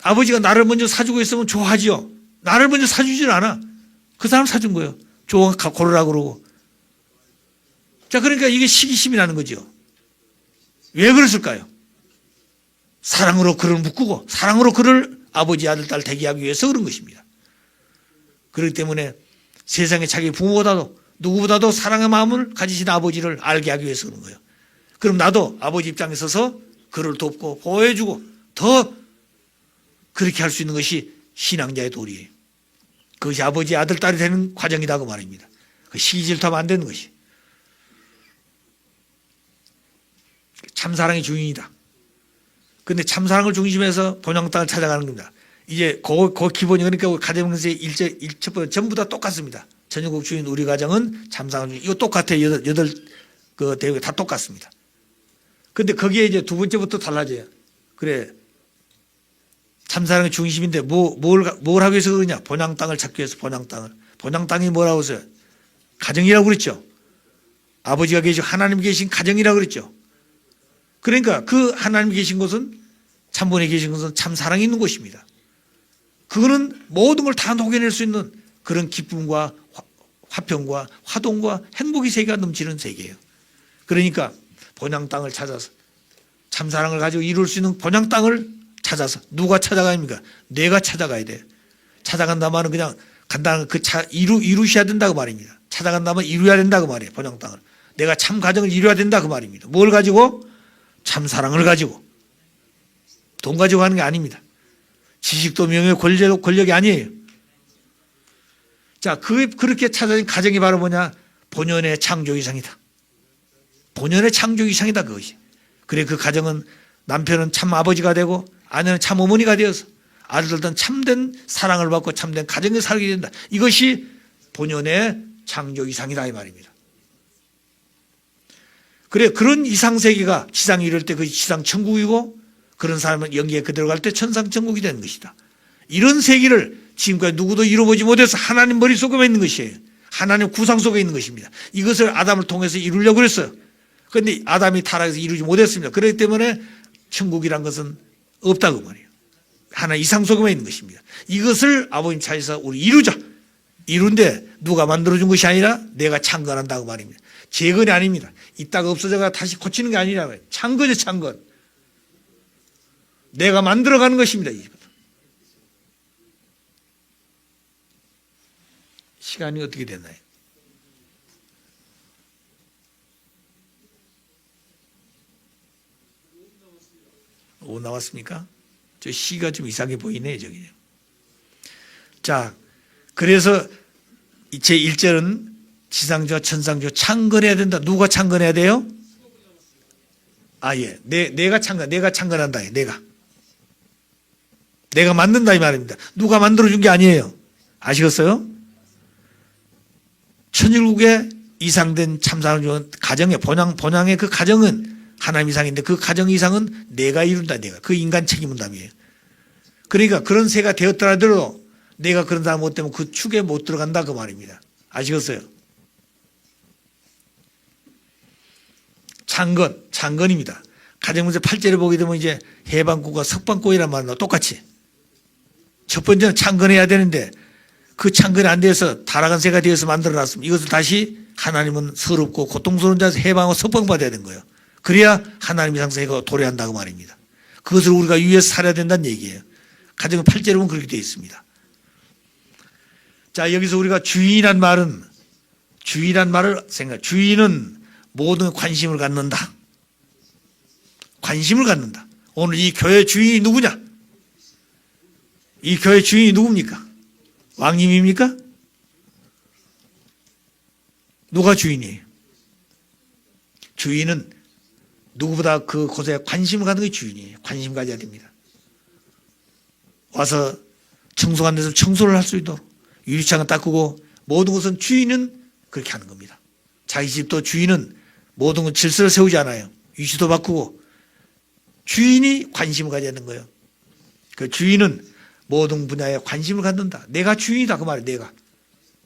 아버지가 나를 먼저 사주고 있으면 좋아하지요. 나를 먼저 사주질 않아. 그 사람 사준 거예요. 고르라고 그러고. 자, 그러니까 이게 시기심이라는 거죠. 왜 그랬을까요? 사랑으로 그를 묶고 사랑으로 그를 아버지, 아들, 딸 되게 하기 위해서 그런 것입니다. 그렇기 때문에 세상에 자기 부모보다도 누구보다도 사랑의 마음을 가지신 아버지를 알게 하기 위해서 그런 거예요. 그럼 나도 아버지 입장에 서서 그를 돕고 보호해주고 더 그렇게 할 수 있는 것이 신앙자의 도리예요. 그것이 아버지, 아들, 딸이 되는 과정이라고 말입니다. 그 시기 질투하면 안 되는 것이. 참사랑의 주인이다. 근데 참사랑을 중심해서 본향 땅을 찾아가는 겁니다. 이제 그 기본이 그러니까 가정에서의 일처분 전부 다 똑같습니다. 전유국 주인 우리 가정은 참사랑 주인 이거 똑같아요. 여덟 그 대회가 다 똑같습니다. 근데 거기에 이제 두 번째부터 달라져요. 그래 참사랑의 중심인데 뭘 하기 위해서 그러냐? 본향 땅을 찾기 위해서 본향 땅을. 본향 땅이 뭐라고 했어요? 가정이라고 그랬죠. 아버지가 계시고 하나님 계신 가정이라고 그랬죠. 그러니까 그 하나님 계신 곳은 참본에 계신 곳은 참 사랑이 있는 곳입니다. 그거는 모든 걸 다 녹여낼 수 있는 그런 기쁨과 화평과 화동과 행복의 세계가 넘치는 세계예요. 그러니까 본향 땅을 찾아서 참 사랑을 가지고 이룰 수 있는 본향 땅을 찾아서 누가 찾아갑니까? 내가 찾아가야 돼. 찾아간다면 그냥 간단한 이루셔야 된다고 말입니다. 찾아간다면 이루어야 된다고 말이에요. 본향 땅을. 내가 참 가정을 이루어야 된다 그 말입니다. 뭘 가지고? 참 사랑을 가지고. 돈 가지고 하는 게 아닙니다. 지식도 명예 권력이 아니에요. 자, 그렇게 찾아진 가정이 바로 뭐냐? 본연의 창조 이상이다. 본연의 창조 이상이다 그것이. 그래 그 가정은 남편은 참 아버지가 되고 아내는 참 어머니가 되어서 아들들은 참된 사랑을 받고 참된 가정에 살게 된다. 이것이 본연의 창조 이상이다 이 말입니다. 그래 그런 이상세계가 지상에 이룰 때 그것이 지상천국이고 그런 사람은 영계에 그대로 갈 때 천상천국이 되는 것이다. 이런 세계를 지금까지 누구도 이루어보지 못해서 하나님 머릿속에 있는 것이에요. 하나님 구상 속에 있는 것입니다. 이것을 아담을 통해서 이루려고 그랬어요. 그런데 아담이 타락해서 이루지 못했습니다. 그렇기 때문에 천국이란 것은 없다고 말이에요. 하나 이상 속에만 있는 것입니다. 이것을 아버님 차에서 우리 이루자. 이룬데 누가 만들어준 것이 아니라 내가 창건한다고 말입니다. 재건이 아닙니다. 이따가 없어져가 다시 고치는 게 아니라 창건이죠, 창건. 내가 만들어가는 것입니다. 시간이 어떻게 됐나요? 5 나왔습니까? 저 시가 좀 이상해 보이네 저기. 자, 그래서 제 1절은 지상조 천상조 창건해야 된다. 누가 창건해야 돼요? 아, 예. 내가 창건한다. 내가 만든다 이 말입니다. 누가 만들어준 게 아니에요. 아시겠어요? 천일국의 이상된 참사랑 가정의 본향의 그 가정은 하나님 이상인데 그 가정 이상은 내가 이룬다. 내가 그 인간 책임문담이에요. 그러니까 그런 새가 되었더라도 내가 그런 사람 못 되면 그 축에 못 들어간다 그 말입니다. 아시겠어요? 창건입니다. 가정문서 8절에 보게 되면 이제 해방구가 석방구이란 말로 똑같이 첫 번째는 창건해야 되는데 그 창건이 안 돼서 타락한 새가 되어서 만들어놨습니다. 이것을 다시 하나님은 서럽고 고통스러운 자에서 해방하고 석방받아야 되는 거예요. 그래야 하나님 이상세가 도래한다고 말입니다. 그것을 우리가 위해서 살아야 된다는 얘기예요. 가정은 8절에 보면 그렇게 되어 있습니다. 자, 여기서 우리가 주인이란 말을 주인은 모든 관심을 갖는다. 관심을 갖는다. 오늘 이 교회 주인이 누구냐? 이 교회 주인이 누굽니까? 왕님입니까? 누가 주인이에요? 주인은 누구보다 그 곳에 관심을 갖는 게 주인이에요. 관심 가져야 됩니다. 와서 청소한 데서 청소를 할 수 있도록 유리창을 닦고 모든 것은 주인은 그렇게 하는 겁니다. 자기 집도 주인은 모든 것 질서를 세우지 않아요. 위치도 바꾸고 주인이 관심을 가져야 되는 거예요. 그 주인은 모든 분야에 관심을 갖는다. 내가 주인이다 그 말이에요.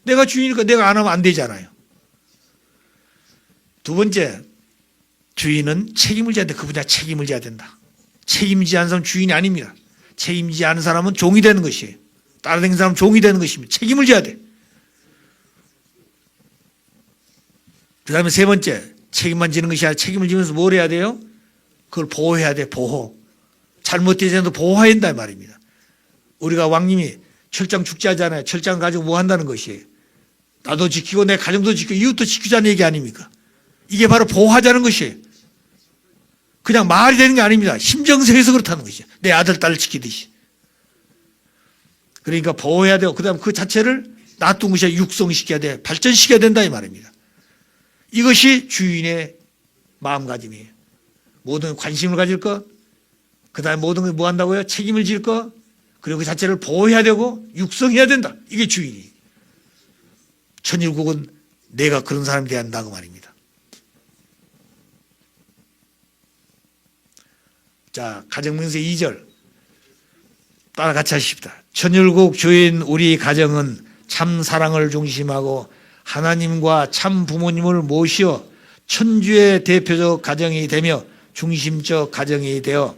내가 주인이니까 내가 안 하면 안 되잖아요. 두 번째, 주인은 책임을 져야 돼. 그 분야 책임을 져야 된다. 책임지지 않는 사람은 주인이 아닙니다. 책임지지 않은 사람은 종이 되는 것이에요. 따라다니는 사람은 종이 되는 것입니다. 책임을 져야 돼. 그 다음에 세 번째, 책임만 지는 것이 아니라 책임을 지면서 뭘 해야 돼요? 그걸 보호해야 돼. 보호. 잘못되지 않아도 보호해야 한다 말입니다. 우리가 왕님이 철장 축제하잖아요. 철장 가지고 뭐 한다는 것이에요? 나도 지키고 내 가정도 지키고 이웃도 지키자는 얘기 아닙니까? 이게 바로 보호하자는 것이에요. 그냥 말이 되는 게 아닙니다. 심정세에서 그렇다는 것이죠. 내 아들, 딸을 지키듯이. 그러니까 보호해야 되고, 그 다음 그 자체를 놔둔 것이 아니라 육성시켜야 돼. 발전시켜야 된다 이 말입니다. 이것이 주인의 마음가짐이에요. 모든 관심을 가질 것, 그 다음에 모든 걸 뭐 한다고요? 책임을 질 것, 그리고 그 자체를 보호해야 되고 육성해야 된다. 이게 주인이. 천일국은 내가 그런 사람이 돼야 한다고 말입니다. 자, 가정명세 2절 따라 같이 하십시다. 천일국 주인 우리 가정은 참 사랑을 중심하고 하나님과 참 부모님을 모시어 천주의 대표적 가정이 되며 중심적 가정이 되어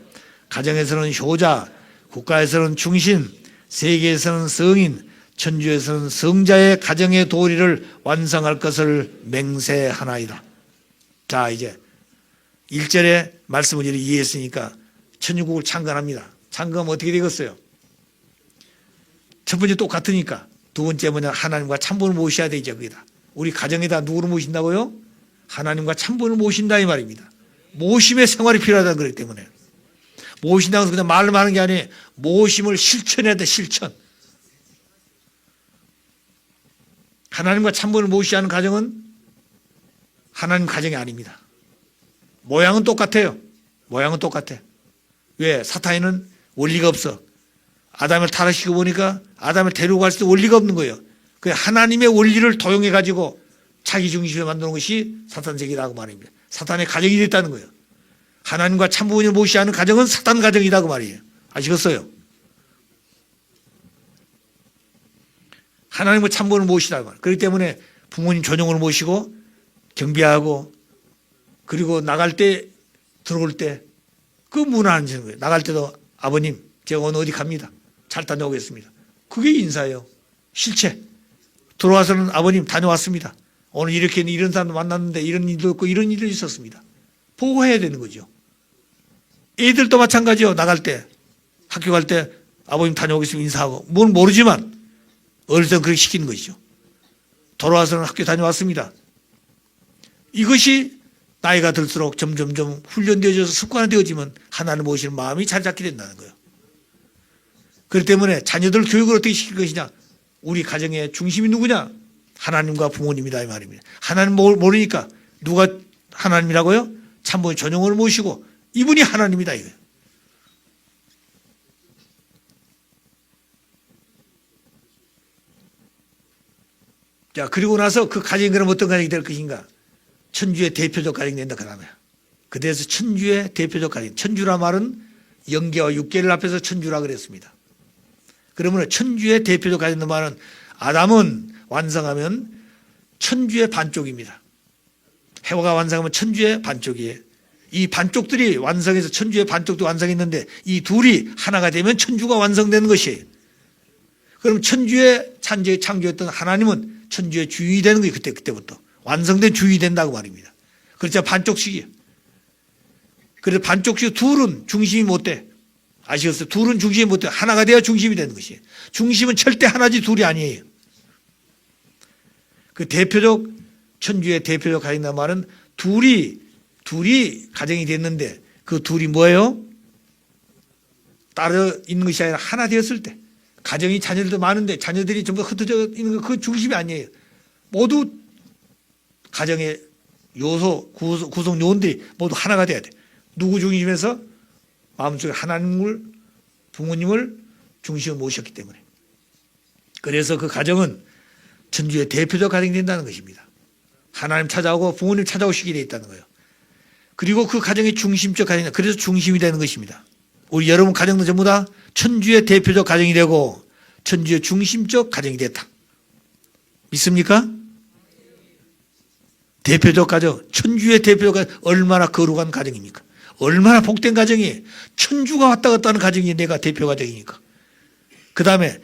가정에서는 효자, 국가에서는 중신, 세계에서는 성인, 천주에서는 성자의 가정의 도리를 완성할 것을 맹세하나이다. 자, 이제 1절의 말씀을 이렇게 이해했으니까 천일국을 창건합니다. 창건하면 어떻게 되겠어요? 첫 번째 똑같으니까 두 번째 뭐냐, 하나님과 참분을 모셔야 되죠. 거기다 우리 가정에다 누구를 모신다고요? 하나님과 참분을 모신다 이 말입니다. 모심의 생활이 필요하다는 거기 때문에 모신다고 해서 그냥 말로만 하는 게 아니에요. 모심을 실천해야 돼. 실천. 하나님과 참분을 모시지 않은 가정은 하나님 가정이 아닙니다. 모양은 똑같아요. 모양은 똑같아. 왜? 사탄이는 원리가 없어. 아담을 타락시키고 보니까 아담을 데리고 갈 수 원리가 없는 거예요. 그 하나님의 원리를 도용해 가지고 자기 중심에 만드는 것이 사탄적이라고 말입니다. 사탄의 가정이 됐다는 거예요. 하나님과 참부모님을 모시지 않은 가정은 사탄 가정이라고 말이에요. 아시겠어요? 하나님과 참부모님을 모시라고 말이에요. 그렇기 때문에 부모님 전용을 모시고 경비하고 그리고 나갈 때 들어올 때 그 문화는 거예요. 나갈 때도 아버님 제가 오늘 어디 갑니다. 잘 다녀오겠습니다. 그게 인사예요. 실체. 들어와서는 아버님 다녀왔습니다. 오늘 이렇게 이런 사람 만났는데 이런 일도 있고 이런 일도 있었습니다. 보고해야 되는 거죠. 애들도 마찬가지요. 나갈 때 학교 갈 때 아버님 다녀오겠습니다. 인사하고 뭘 모르지만 어릴 때는 그렇게 시키는 것이죠. 돌아와서는 학교 다녀왔습니다. 이것이 나이가 들수록 점점점 훈련되어져서 습관화되어지면 하나님 모시는 마음이 잘 잡게 된다는 거예요. 그렇기 때문에 자녀들 교육을 어떻게 시킬 것이냐. 우리 가정의 중심이 누구냐. 하나님과 부모님이다 이 말입니다. 하나님 모르니까 누가 하나님이라고요? 참부모님 전용을 모시고 이분이 하나님이다 이거예요. 자, 그리고 나서 그 가정이 그럼 어떤 가정이 될 것인가? 천주의 대표적 가정이 된다 그러면. 그래서 천주의 대표적 가정. 천주라 말은 영계와 육계를 합해서 천주라 그랬습니다. 그러면 천주의 대표적 가정 말은 아담은 완성하면 천주의 반쪽입니다. 해와가 완성하면 천주의 반쪽이에요. 이 반쪽들이 완성해서 천주의 반쪽도 완성했는데 이 둘이 하나가 되면 천주가 완성되는 것이에요. 그럼 천주의 창조했던 하나님은 천주의 주인이 되는 거예요. 그때부터. 완성된 주인이 된다고 말입니다. 그렇죠. 반쪽씩이에요. 그래서 반쪽씩 둘은 중심이 못 돼. 아시겠어요? 둘은 중심이 못 돼. 하나가 돼야 중심이 되는 것이에요. 중심은 절대 하나지 둘이 아니에요. 그 대표적 천주의 대표적 가정이란 말은 둘이 가정이 됐는데 그 둘이 뭐예요? 따로 있는 것이 아니라 하나 되었을 때 가정이 자녀들도 많은데 자녀들이 전부 흩어져 있는 거 그 중심이 아니에요. 모두 가정의 요소 구성 요원들이 모두 하나가 돼야 돼. 누구 중심에서 마음속에 하나님을 부모님을 중심으로 모셨기 때문에. 그래서 그 가정은 천주의 대표적 가정이 된다는 것입니다. 하나님 찾아오고 부모님 찾아오시게 돼 있다는 거예요. 그리고 그 가정의 중심적 가정이 그래서 중심이 되는 것입니다. 우리 여러분 가정도 전부 다 천주의 대표적 가정이 되고 천주의 중심적 가정이 됐다. 믿습니까? 대표적 가정, 천주의 대표적 가정 얼마나 거룩한 가정입니까? 얼마나 복된 가정이 천주가 왔다 갔다 하는 가정이 내가 대표 가정이니까. 그 다음에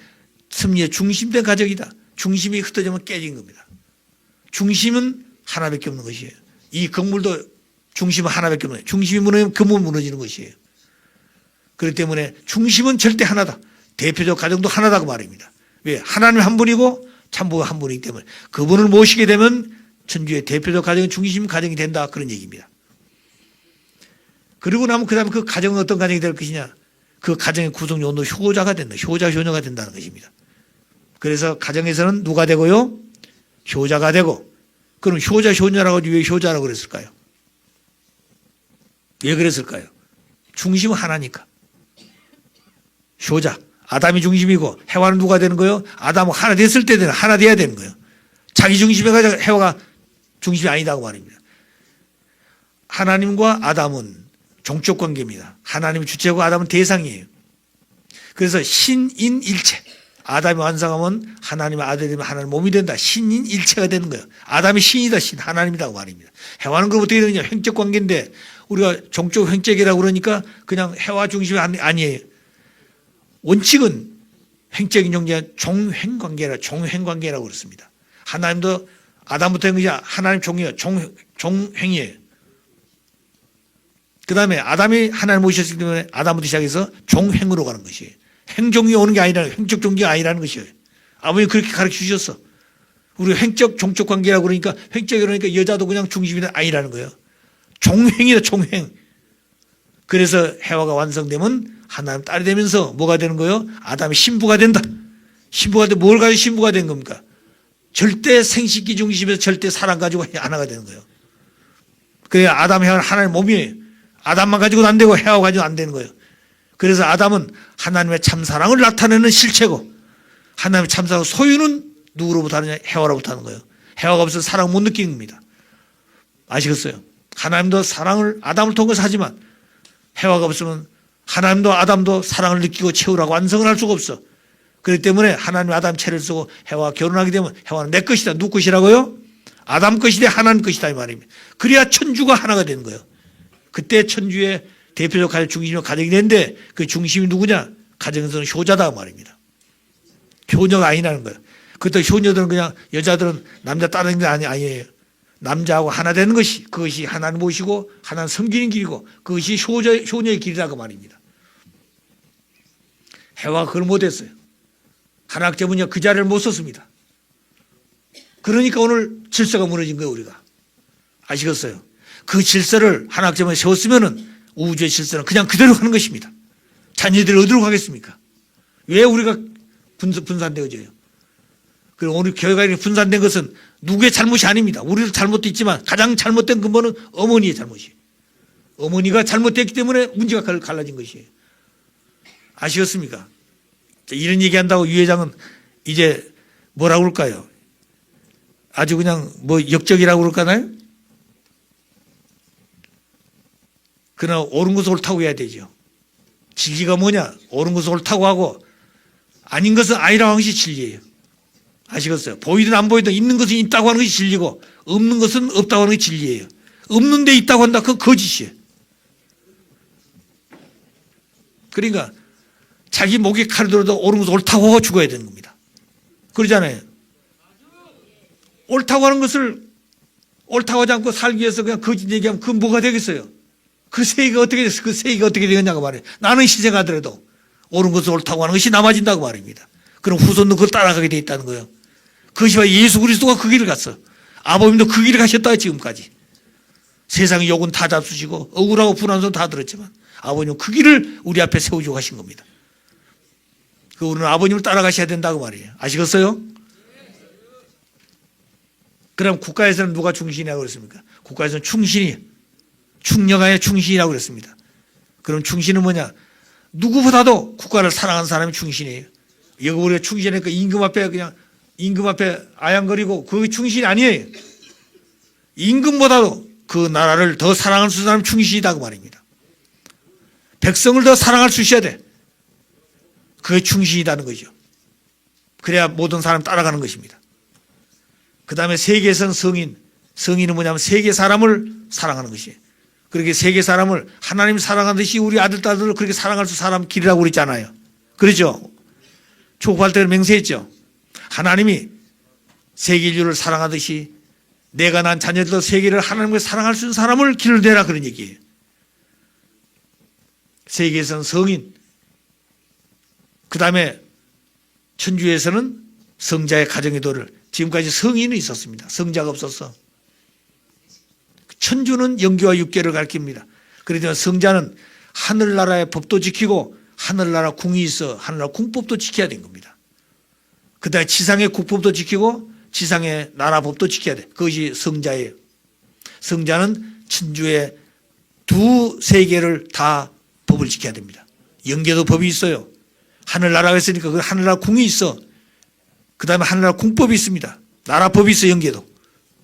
섭리의 중심된 가정이다. 중심이 흩어지면 깨진 겁니다. 중심은 하나밖에 없는 것이에요. 이 건물도 중심은 하나밖에 없는 거예요. 중심이 무너지면 건물은 무너지는 것이에요. 그렇기 때문에 중심은 절대 하나다. 대표적 가정도 하나다고 말입니다. 왜? 하나님 한 분이고 참부가 한 분이기 때문에 그분을 모시게 되면 천주의 대표적 가정이 중심 가정이 된다. 그런 얘기입니다. 그리고 나면 그 다음에 그 가정은 어떤 가정이 될 것이냐. 그 가정의 구성 요원도 효자가 된다. 효자, 효녀가 된다는 것입니다. 그래서 가정에서는 누가 되고요? 효자가 되고. 그럼 효자, 효녀라고 왜 효자라고 그랬을까요? 왜 그랬을까요? 중심은 하나니까. 효자. 아담이 중심이고 해와는 누가 되는 거예요? 아담은 하나 됐을 때 하나 돼야 되는 거예요. 자기 중심에 가지고 해와가 중심이 아니다고 말입니다. 하나님과 아담은 종적 관계입니다. 하나님이 주체고 아담은 대상이에요. 그래서 신인일체. 아담이 완성하면 하나님의 아들이면 하나님 몸이 된다. 신인일체가 되는 거예요. 아담이 신이다. 신 하나님이라고 말입니다. 해와는 그럼 어떻게 되느냐. 횡적 관계인데 우리가 종적 횡적이라고 그러니까 그냥 해와 중심이 아니에요. 원칙은 횡적인 존재가 종횡관계라고 그렇습니다. 하나님도 아담부터 한 것이 하나님 종이에요. 종횡이에요. 그 다음에 아담이 하나님을 모셨기 때문에 아담부터 시작해서 종횡으로 가는 것이에요. 행종이 오는 게 아니라 횡적 종기가 아니라는 것이에요. 아버님 그렇게 가르쳐 주셨어. 우리 횡적 종적 관계라고 그러니까 횡적이 그러니까 여자도 그냥 중심이 아니라는 거예요. 종횡이다. 종횡. 그래서 해와가 완성되면 하나님 딸이 되면서 뭐가 되는 거예요? 아담이 신부가 된다. 신부가 돼 뭘 가지고 신부가 된 겁니까? 절대 생식기 중심에서 절대 사랑 가지고 하나가 되는 거예요. 그래 아담 해와는 하나의 몸이에요. 아담만 가지고는 안 되고 해와 가지고는 안 되는 거예요. 그래서 아담은 하나님의 참사랑을 나타내는 실체고 하나님의 참사랑 소유는 누구로부터 하느냐? 해와로부터 하는 거예요. 해와가 없어서 사랑 못 느끼는 겁니다. 아시겠어요? 하나님도 사랑을 아담을 통해서 하지만 해와가 없으면 하나님도 아담도 사랑을 느끼고 채우라고 완성을 할 수가 없어. 그렇기 때문에 하나님 아담 채를 쓰고 해와 결혼하게 되면 해와는 내 것이다. 누구 것이라고요? 아담 것이다. 하나님 것이다. 이 말입니다. 그래야 천주가 하나가 되는 거예요. 그때 천주의 대표적 가정 중심이 가정이 되는데 그 중심이 누구냐? 가정에서는 효자다 말입니다. 효녀가 아니라는 거예요. 그때 효녀들은 그냥 여자들은 남자 따르는 게 아니에요. 남자하고 하나 되는 것이 그것이 하나님 모시고 하나님 섬기는 길이고 그것이 효녀의 길이라고 말입니다. 해와가 그걸 못했어요. 한학점은요 그 자리를 못 썼습니다. 그러니까 오늘 질서가 무너진 거예요. 우리가 아시겠어요? 그 질서를 한학점에 세웠으면은 우주의 질서는 그냥 그대로 가는 것입니다. 자녀들이 어디로 가겠습니까? 왜 우리가 분산되어져요? 그리고 오늘 교회가 이렇게 분산된 것은 누구의 잘못이 아닙니다. 우리도 잘못도 있지만 가장 잘못된 근본은 어머니의 잘못이에요. 어머니가 잘못됐기 때문에 문제가 갈라진 것이에요. 아시겠습니까? 이런 얘기한다고 유 회장은 이제 뭐라고 그럴까요? 아주 그냥 뭐 역적이라고 그럴까나요? 그러나 옳은 것을 옳다고 해야 되죠. 진리가 뭐냐? 옳은 것을 옳다고 하고 아닌 것은 아니라고 하는 것이 진리예요. 아시겠어요? 보이든 안 보이든 있는 것은 있다고 하는 것이 진리고 없는 것은 없다고 하는 것이 진리예요. 없는 데 있다고 한다. 그건 거짓이에요. 그러니까 자기 목에 칼이 들어도 옳은 것을 옳다고 하고 죽어야 되는 겁니다. 그러잖아요. 옳다고 하는 것을 옳다고 하지 않고 살기 위해서 그냥 거짓 얘기하면 그건 뭐가 되겠어요? 그 세계가 어떻게 됐어? 그 세계가 어떻게 되겠냐고 말이에요. 나는 희생하더라도 옳은 것을 옳다고 하는 것이 남아진다고 말입니다. 그럼 후손도 그걸 따라가게 돼 있다는 거예요. 그것이 바로 예수 그리스도가 그 길을 갔어. 아버님도 그 길을 가셨다 지금까지. 세상의 욕은 다 잡수시고 억울하고 분한 손 다 들었지만 아버님은 그 길을 우리 앞에 세워주고 가신 겁니다. 그 우리는 아버님을 따라가셔야 된다고 말이에요. 아시겠어요? 그럼 국가에서는 누가 충신이라고 그랬습니까? 국가에서는 충신이 충령하에 충신이라고 그랬습니다. 그럼 충신은 뭐냐? 누구보다도 국가를 사랑하는 사람이 충신이에요. 여기 우리가 충신하니까 임금 앞에 아양거리고 그게 충신이 아니에요. 임금보다도 그 나라를 더 사랑할 수 있는 사람이 충신이다 그 말입니다. 백성을 더 사랑할 수 있어야 돼. 그게 충신이라는 거죠. 그래야 모든 사람 따라가는 것입니다. 그 다음에 세계에서는 성인은 뭐냐면 세계 사람을 사랑하는 것이에요. 그렇게 세계 사람을 하나님 사랑하듯이 우리 아들, 딸들을 그렇게 사랑할 수 사람 길이라고 그랬잖아요. 그렇죠? 초국할 때는 맹세했죠. 하나님이 세계 인류를 사랑하듯이 내가 난 자녀들도 세계를 하나님과 사랑할 수 있는 사람을 길을 내라, 그런 얘기예요. 세계에서는 성인, 그 다음에 천주에서는 성자의 가정의 도를, 지금까지 성인은 있었습니다. 성자가 없었어. 천주는 영계와 육계를 가르칩니다. 그렇지만 성자는 하늘나라의 법도 지키고 하늘나라 궁이 있어 하늘나라 궁법도 지켜야 되는 겁니다. 그 다음에 지상의 국법도 지키고 지상의 나라법도 지켜야 돼. 그것이 성자예요. 성자는 천주의 두 세계를 다 법을 지켜야 됩니다. 영계도 법이 있어요. 하늘나라가 있으니까 그 하늘나라 궁이 있어. 그 다음에 하늘나라 궁법이 있습니다. 나라법이 있어. 영계도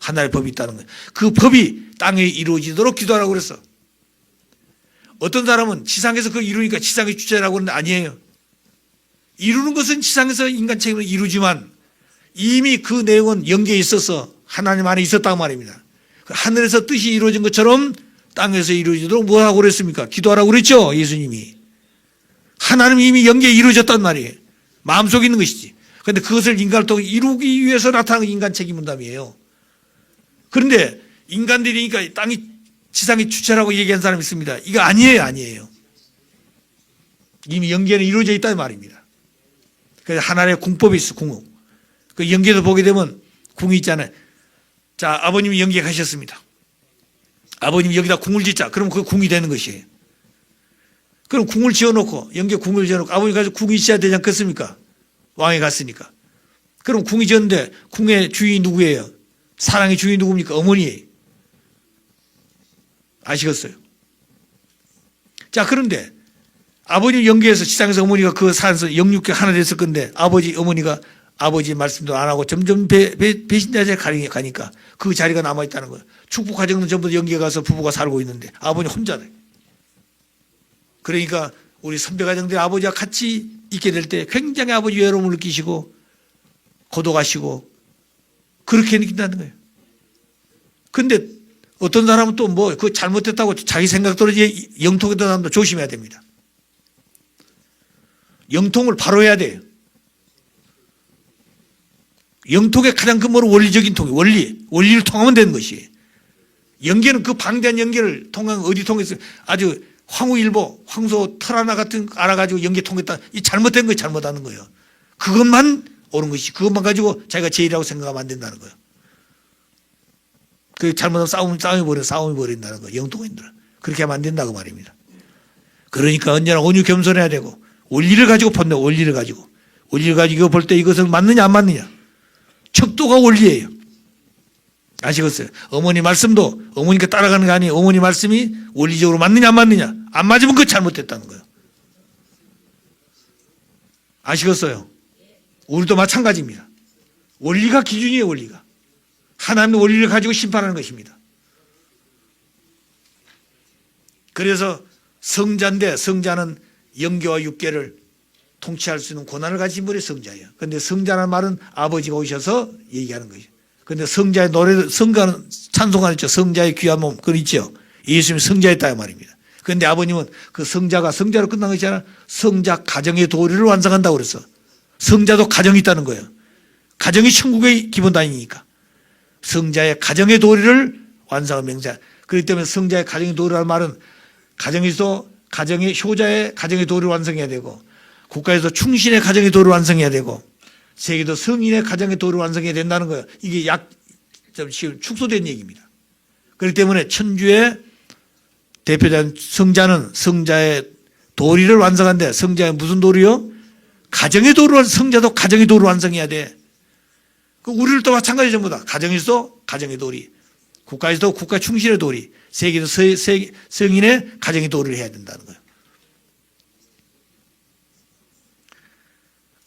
하나의 법이 있다는 거예요. 그 법이 땅에 이루어지도록 기도하라고 그랬어. 어떤 사람은 지상에서 그걸 이루니까 지상의 주체라고 하는데 아니에요. 이루는 것은 지상에서 인간 책임으로 이루지만 이미 그 내용은 영계에 있어서 하나님 안에 있었단 말입니다. 하늘에서 뜻이 이루어진 것처럼 땅에서 이루어지도록 뭐 하고 그랬습니까? 기도하라고 그랬죠, 예수님이. 하나님이 이미 영계에 이루어졌단 말이에요. 마음속에 있는 것이지. 그런데 그것을 인간을 통해 이루기 위해서 나타나는 인간 책임문답이에요. 그런데 인간들이니까 땅이 지상의 주체라고 얘기한 사람이 있습니다. 이거 아니에요, 아니에요. 이미 영계는 이루어져 있다는 말입니다. 그래서 하나의 궁법이 있어, 궁. 그 영계도 보게 되면 궁이 있잖아요. 자, 아버님이 영계 가셨습니다. 아버님이 여기다 궁을 짓자. 그럼 그 궁이 되는 것이에요. 그럼 궁을 지어놓고, 영계 궁을 지어놓고, 아버님 가서 궁이 있어야 되지 않겠습니까? 왕에 갔으니까. 그럼 궁이 지었는데, 궁의 주인이 누구예요? 사랑의 주인이 누굽니까? 어머니예요. 아시겠어요? 자, 그런데, 아버님 영계에서 지상에서 어머니가 그 산에서 영육계 하나 됐을 건데, 어머니가 아버지 말씀도 안 하고 점점 배신자에 가니까 그 자리가 남아있다는 거예요. 축복 가정은 전부 영계에 가서 부부가 살고 있는데 아버님 혼자네. 그러니까 우리 선배 가정들이 아버지와 같이 있게 될 때 굉장히 아버지 외로움을 느끼시고 고독하시고 그렇게 느낀다는 거예요. 근데 어떤 사람은 또 뭐 그 잘못했다고 자기 생각대로 영통했던 사람도 조심해야 됩니다. 영통을 바로 해야 돼요. 영통의 가장 근본은 원리적인 통이 원리를 통하면 되는 것이. 영계는 그 방대한 영계를 통한 어디 통해서 아주 황후일보, 황소 털 하나 같은 거 알아가지고 영계 통했다. 이 잘못된 거 잘못하는 거예요. 그것만 옳은 것이. 그것만 가지고 자기가 제일이라고 생각하면 안 된다는 거예요. 그 잘못하면 싸움이 벌어진다는 거예요. 영통인들은. 그렇게 하면 안 된다고 말입니다. 그러니까 언제나 온유 겸손해야 되고 원리를 가지고 본다. 원리를 가지고 이거 볼 때 이것을 맞느냐 안 맞느냐. 척도가 원리예요. 아시겠어요? 어머니 말씀도 어머니가 따라가는 게 아니에요. 어머니 말씀이 원리적으로 맞느냐 안 맞느냐. 안 맞으면 그거 잘못됐다는 거예요. 아시겠어요? 우리도 마찬가지입니다. 원리가 기준이에요. 원리가. 하나님의 원리를 가지고 심판하는 것입니다. 그래서 성자인데 성자는 영계와 육계를 통치할 수 있는 권한을 가진 분이 성자예요. 그런데 성자라는 말은 아버지가 오셔서 얘기하는 거죠. 그런데 성자의 노래를 성가는 찬송하는 있죠. 성자의 귀한 몸 그거 있죠. 예수님이 성자였다 말입니다. 그런데 아버님은 그 성자로 끝난 것이 아니라 성자 가정의 도리를 완성한다고 그랬어. 성자도 가정이 있다는 거예요. 가정이 천국의 기본단위니까. 성자의 가정의 도리를 완성한 맹자. 그렇기 때문에 성자의 가정의 도리라는 말은 가정에서 가정의 효자의 가정의 도리를 완성해야 되고 국가에서 충신의 가정의 도를 완성해야 되고 세계도 성인의 가정의 도를 완성해야 된다는 거예요. 이게 좀 축소된 얘기입니다. 그렇기 때문에 천주의 대표자인 성자는 성자의 도리를 완성한데 성자의 무슨 도리요? 가정의 도를 성자도 가정의 도를 완성해야 돼. 우리를 또 마찬가지 전부 다 가정에서 가정의 도리, 국가에서도 국가 충신의 도리, 세계도 성인의 가정의 도리를 해야 된다는 거예요.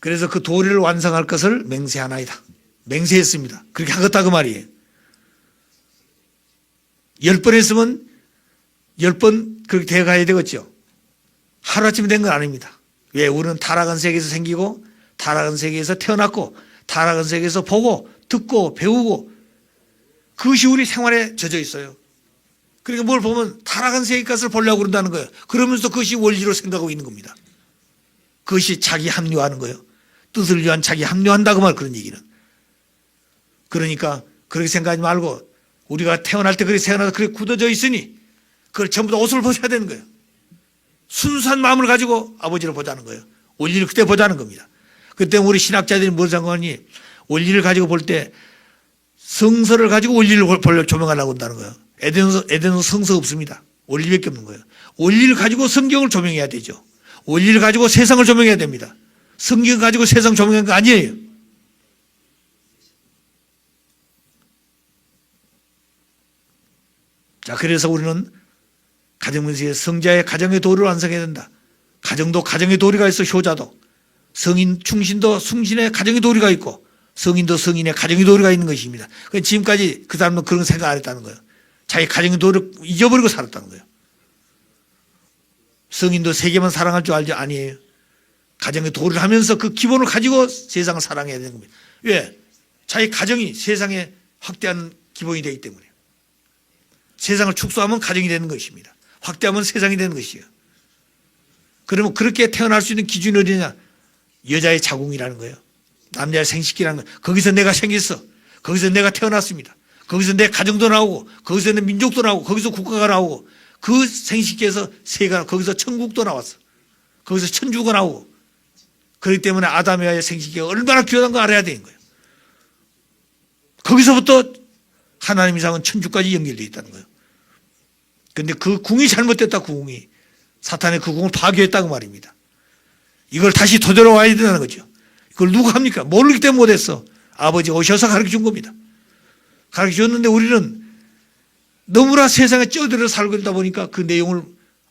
그래서 그 도리를 완성할 것을 맹세하나이다. 맹세했습니다. 그렇게 하겠다 그 말이에요. 10번 했으면 10번 그렇게 돼가야 되겠죠. 하루아침에 된 건 아닙니다. 왜? 우리는 타락한 세계에서 생기고 타락한 세계에서 태어났고 타락한 세계에서 보고 듣고 배우고 그것이 우리 생활에 젖어 있어요. 그러니까 뭘 보면 타락한 세계값을 보려고 그런다는 거예요. 그러면서 그것이 원리로 생각하고 있는 겁니다. 그것이 자기 합리화하는 거예요. 뜻을 위한 자기 합리화한다고 말 그런 얘기는. 그러니까 그렇게 생각하지 말고 우리가 태어날 때 그렇게 태어나서 그렇게 굳어져 있으니 그걸 전부 다 옷을 벗어야 되는 거예요. 순수한 마음을 가지고 아버지를 보자는 거예요. 원리를 그때 보자는 겁니다. 그때 우리 신학자들이 뭘 상관이 원리를 가지고 볼 때 성서를 가지고 원리를 조명하려고 한다는 거예요. 에덴은 성서 없습니다. 원리밖에 없는 거예요. 원리를 가지고 성경을 조명해야 되죠. 원리를 가지고 세상을 조명해야 됩니다. 성경 가지고 세상 조명하는 거 아니에요. 자, 그래서 우리는 가정문서의 성자의 가정의 도리를 완성해야 된다. 가정도 가정의 도리가 있어. 효자도 성인 충신도 충신의 가정의 도리가 있고 성인도 성인의 가정의 도리가 있는 것입니다. 지금까지 그 사람은 그런 생각 안 했다는 거예요. 자기 가정의 도리를 잊어버리고 살았다는 거예요. 성인도 세계만 사랑할 줄 알죠? 아니에요. 가정의 도리를 하면서 그 기본을 가지고 세상을 사랑해야 되는 겁니다. 왜? 자기 가정이 세상에 확대하는 기본이 되기 때문에. 세상을 축소하면 가정이 되는 것입니다. 확대하면 세상이 되는 것이에요. 그러면 그렇게 태어날 수 있는 기준이 어디냐? 여자의 자궁이라는 거예요. 남자의 생식기라는 거예요. 거기서 내가 생겼어. 거기서 내가 태어났습니다. 거기서 내 가정도 나오고 거기서 내 민족도 나오고 거기서 국가가 나오고 그 생식기에서 세가 거기서 천국도 나왔어. 거기서 천주가 나오고 그렇기 때문에 아담의 생식기가 얼마나 귀하다는 걸 알아야 되는 거예요. 거기서부터 하나님 이상은 천주까지 연결되어 있다는 거예요. 그런데 그 궁이 잘못됐다. 그 궁이 사탄의 그 궁을 파괴했다고 말입니다. 이걸 다시 되돌아와야 된다는 거죠. 그걸 누가 합니까? 모르기 때문에 못했어. 아버지 오셔서 가르쳐준 겁니다. 가르쳐줬는데 우리는 너무나 세상에 쪄들어 살고 있다 보니까 그 내용을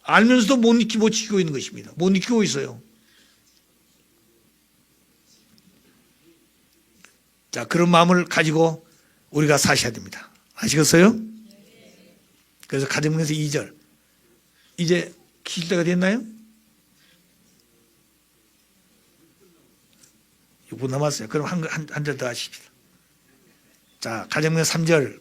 알면서도 못 지키고 있는 것입니다. 못 지키고 있어요. 자, 그런 마음을 가지고 우리가 사셔야 됩니다. 아시겠어요? 그래서 가정문서 2절. 이제 킬 때가 됐나요? 6분 남았어요. 그럼 한 절 더 하십시다. 자, 가정문서 3절.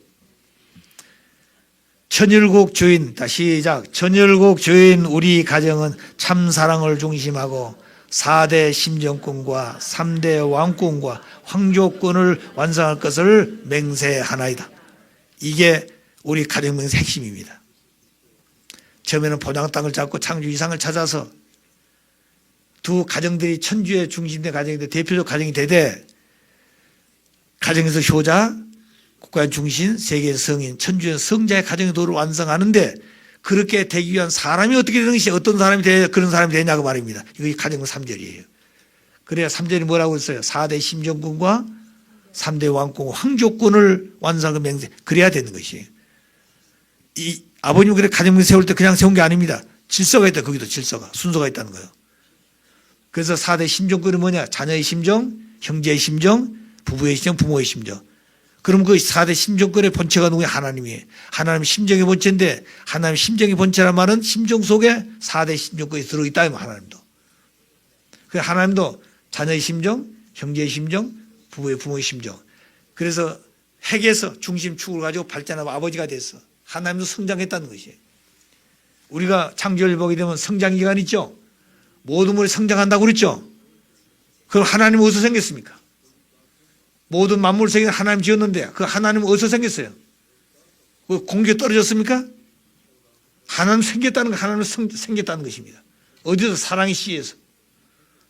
천일국 주인, 다시 시작. 천일국 주인 우리 가정은 참 사랑을 중심하고 4대 심정권과 3대 왕권과 황조권을 완성할 것을 맹세하나이다. 이게 우리 가정문서의 핵심입니다. 처음에는 본향 땅을 잡고 창조 이상을 찾아서 두 가정들이 천주의 중심된 가정인데 대표적 가정이 되되 가정에서 효자, 국가의 중심, 세계의 성인, 천주의 성자의 가정의 도를 완성하는데 그렇게 되기 위한 사람이 어떻게 되는 것이 어떤 사람이 돼야 그런 사람이 되냐고 말입니다. 이거 가정은 3절이에요. 그래야 3절이 뭐라고 했어요? 4대 심정권과 3대 왕권, 황조권을 완성하는 맹세. 그래야 되는 것이에요. 이 아버님 그래 가정을 세울 때 그냥 세운 게 아닙니다. 질서가 있다. 거기도 질서가, 순서가 있다는 거예요. 그래서 4대 심정권은 뭐냐? 자녀의 심정, 형제의 심정, 부부의 심정, 부모의 심정. 그럼 그 4대 심정권의 본체가 누구냐? 하나님이에요. 하나님 심정의 본체인데 하나님 심정의 본체란 말은 심정 속에 4대 심정권이 들어있다. 하나님도. 그래서 하나님도 자녀의 심정, 형제의 심정, 부모의 심정. 그래서 핵에서 중심 축을 가지고 발전하고 아버지가 됐어. 하나님도 성장했다는 것이에요. 우리가 창조를 보게 되면 성장기간 있죠. 모든 물이 성장한다고 그랬죠. 그럼 하나님은 어디서 생겼습니까? 모든 만물 세계는 하나님 지었는데 그 하나님은 어디서 생겼어요? 그 공기에 떨어졌습니까? 하나님 생겼다는 거 하나님 생겼다는 것입니다. 어디서? 사랑의 씨에서.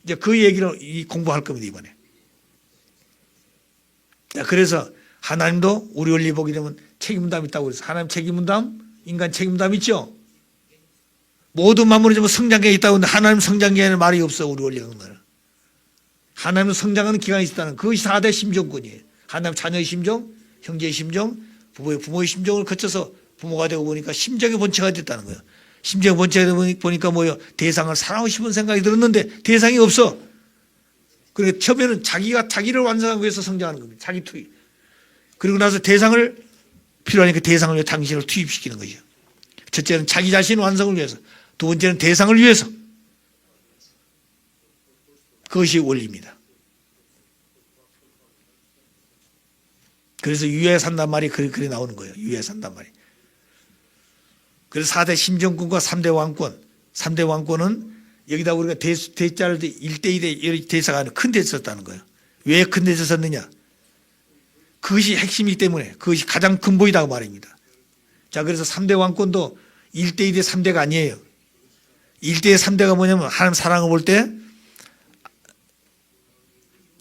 이제 그 얘기를 공부할 겁니다 이번에. 그래서 하나님도 우리 원리 보게 되면 책임감 있다고 그래서 하나님 책임감, 인간 책임감 있죠. 모든 만물이 좀 성장기가 있다고 하는데 하나님 성장기에는 말이 없어. 우리 원리가 그러면 하나님은 성장하는 기간이 있다는 그것이 4대 심정권이에요. 하나님 자녀의 심정, 형제의 심정, 부모의 심정을 거쳐서 부모가 되고 보니까 심정의 본체가 됐다는 거예요. 심정의 본체가 보니까 뭐예요? 대상을 사랑하고 싶은 생각이 들었는데 대상이 없어. 그러니까 처음에는 자기가 자기를 완성하기 위해서 성장하는 겁니다. 자기 투입. 그리고 나서 대상을 필요하니까 대상을 위해 당신을 투입시키는 거죠. 첫째는 자기 자신 완성을 위해서, 두 번째는 대상을 위해서. 그것이 원리입니다. 그래서 유예 산단 말이 그리 나오는 거예요. 유예 산단 말이. 그래서 4대 심정권과 3대 왕권, 3대 왕권은 여기다 우리가 대자를 1대 2대 대사가 아니라 큰 대를 썼다는 거예요. 왜 큰 대를 썼느냐? 그것이 핵심이기 때문에 그것이 가장 근본이라고 말입니다. 자, 그래서 3대 왕권도 1대 2대 3대가 아니에요. 1대 3대가 뭐냐면 하나님 사랑을 볼 때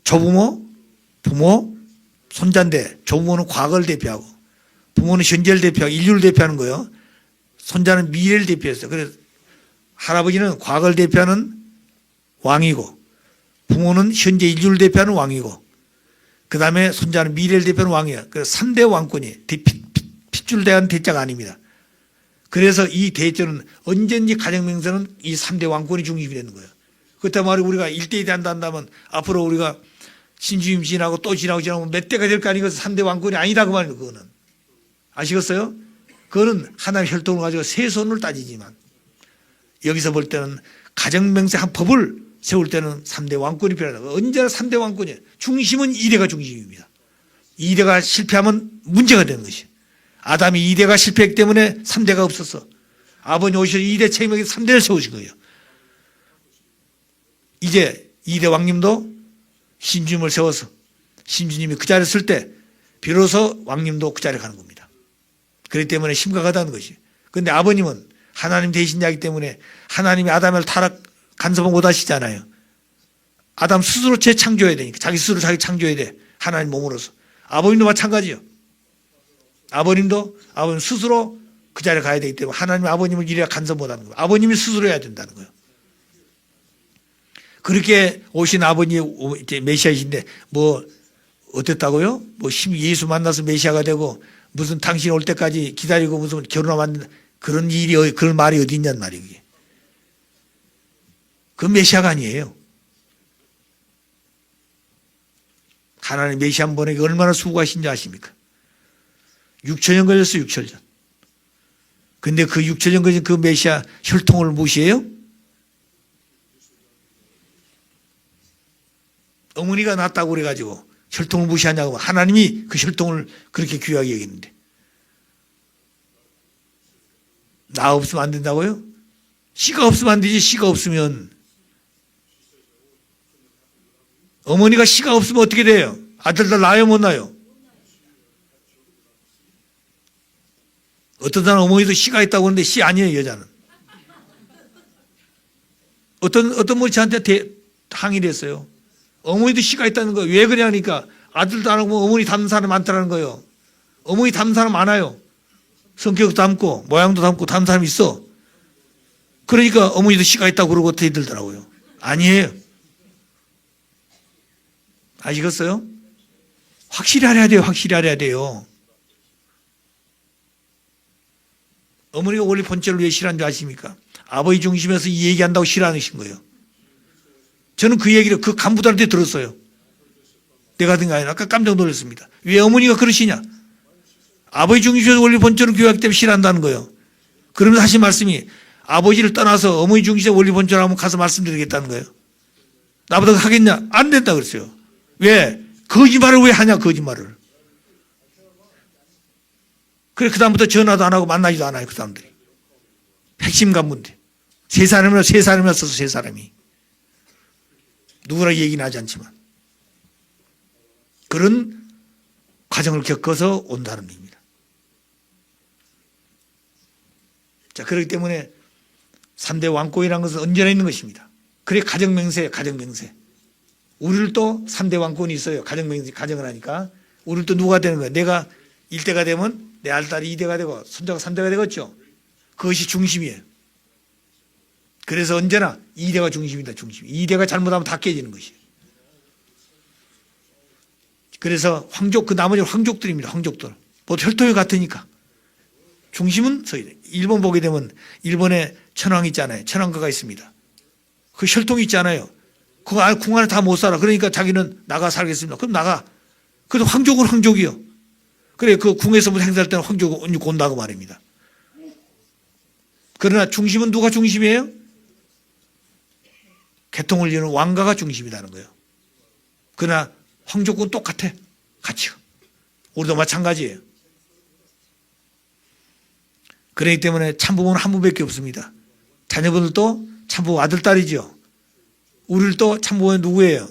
조부모, 부모, 손자인데 조부모는 과거를 대표하고 부모는 현재를 대표하고 인류를 대표하는 거예요. 손자는 미래를 대표했어요. 그래서 할아버지는 과거를 대표하는 왕이고 부모는 현재 인류를 대표하는 왕이고 그 다음에 손자는 미래를 대표하는 왕이에요. 그래서 3대 왕권이 핏줄 대한 대자가 아닙니다. 그래서 이 대자는 언제든지 가정명세는 이 3대 왕권이 중심이 되는 거예요. 그렇단 말이에요. 우리가 1대 2대 한다면 앞으로 우리가 신주임 지나고 또 지나고 몇 대가 될 거 아니고 3대 왕권이 아니다 그 말이에요. 그거는. 아시겠어요? 그거는 하나의 혈통을 가지고 세 손을 따지지만 여기서 볼 때는 가정명세 한 법을 세울 때는 3대 왕권이 필요하다. 언제나 3대 왕권이에요. 중심은 2대가 중심입니다. 2대가 실패하면 문제가 되는 것이에요. 아담이 2대가 실패했기 때문에 3대가 없었어. 아버님 오셔서 2대 책임에게 3대를 세우신 거예요. 이제 2대 왕님도 신주님을 세워서 신주님이 그 자리에 쓸 때 비로소 왕님도 그 자리에 가는 겁니다. 그렇기 때문에 심각하다는 것이에요. 그런데 아버님은 하나님 대신 자이기 때문에 하나님이 아담을 타락 간섭을 못 하시잖아요. 아담 스스로 재창조해야 되니까 자기 스스로 자기 창조해야 돼. 하나님 몸으로서. 아버님도 마찬가지요. 아버님 스스로 그 자리에 가야 되기 때문에 하나님 아버님을 이래야 간섭 못 하는 거예요. 아버님이 스스로 해야 된다는 거예요. 그렇게 오신 아버님이 이제 메시아이신데 뭐 어땠다고요? 뭐 예수 만나서 메시아가 되고 무슨 당신 올 때까지 기다리고 무슨 결혼하면 그런 그런 말이 어디 있냔 말이에요. 그건 메시아가 아니에요. 하나님 메시아 한 번에게 얼마나 수고하신지 아십니까? 6천년 걸렸어요. 6천년. 근데 그 6천년 걸린 그 메시아 혈통을 무시해요? 어머니가 낳았다고 그래가지고 혈통을 무시하냐고 하나님이 그 혈통을 그렇게 귀하게 여기는데 나 없으면 안 된다고요? 씨가 없으면 안 되지. 씨가 없으면 어머니가 씨가 없으면 어떻게 돼요? 아들들 낳아요 못 낳아요? 어떤 사람은 어머니도 씨가 있다고 하는데 씨 아니에요. 여자는 어떤 분이 저한테 항의를 했어요. 어머니도 씨가 있다는 거예요. 왜 그러냐니까 아들도 안 하고 어머니 닮은 사람 많다는 거예요. 어머니 닮은 사람 많아요. 성격도 닮고 모양도 닮고 닮은 사람이 있어. 그러니까 어머니도 씨가 있다고 그러고 대들더라고요. 아니에요. 아시겠어요? 확실히 알아야 돼요. 확실히 알아야 돼요. 어머니가 원래 본체를 왜 싫어하는 줄 아십니까? 아버지 중심에서 이 얘기한다고 싫어하신 거예요. 저는 그 얘기를 그 간부들한테 들었어요. 내가 든 게 아니라 아까 깜짝 놀랐습니다. 왜 어머니가 그러시냐? 아버지 중심에서 원리 본체를 교육하기 때문에 싫어한다는 거예요. 그러면서 하신 말씀이 아버지를 떠나서 어머니 중심에서 원리 본체를 한번 가서 말씀드리겠다는 거예요. 나보다 하겠냐? 안 된다 그랬어요. 왜? 거짓말을 왜 하냐 거짓말을. 그래 그 다음부터 전화도 안 하고 만나지도 않아요. 그 사람들이. 핵심 간부인데. 세 사람이었어서 세 사람이. 누구나 얘기는 하지 않지만. 그런 과정을 겪어서 온다는 겁니다. 자, 그렇기 때문에 3대 왕권이라는 것은 언제나 있는 것입니다. 그래 가정명세예요. 가정명세. 우리를 또 3대 왕권이 있어요. 가정명세, 가정을 하니까. 우리를 또 누가 되는 거예요? 내가 1대가 되면 내 알딸이 2대가 되고 손자가 3대가 되겠죠. 그것이 중심이에요. 그래서 언제나 2대가 중심이다. 중심. 2대가 잘못하면 다 깨지는 것이에요. 그래서 황족, 그 나머지 황족들입니다. 황족들. 모두 혈통이 같으니까. 중심은 서야 돼. 일본 보게 되면 일본에 천황 있잖아요. 천황가가 있습니다. 그 혈통이 있잖아요. 그거 궁 안에 다 못 살아. 그러니까 자기는 나가 살겠습니다. 그럼 나가. 그래도 황족은 황족이요. 그래 그 궁에서 행사할 때는 황족은 온다고 말입니다. 그러나 중심은 누가 중심이에요? 개통을 이루는 왕가가 중심이라는 거예요. 그러나 황족은 똑같아. 같이. 우리도 마찬가지예요. 그렇기 때문에 참부모는 한 분밖에 없습니다. 자녀분들도 참부모 아들, 딸이죠. 우리를 또 참부모는 누구예요?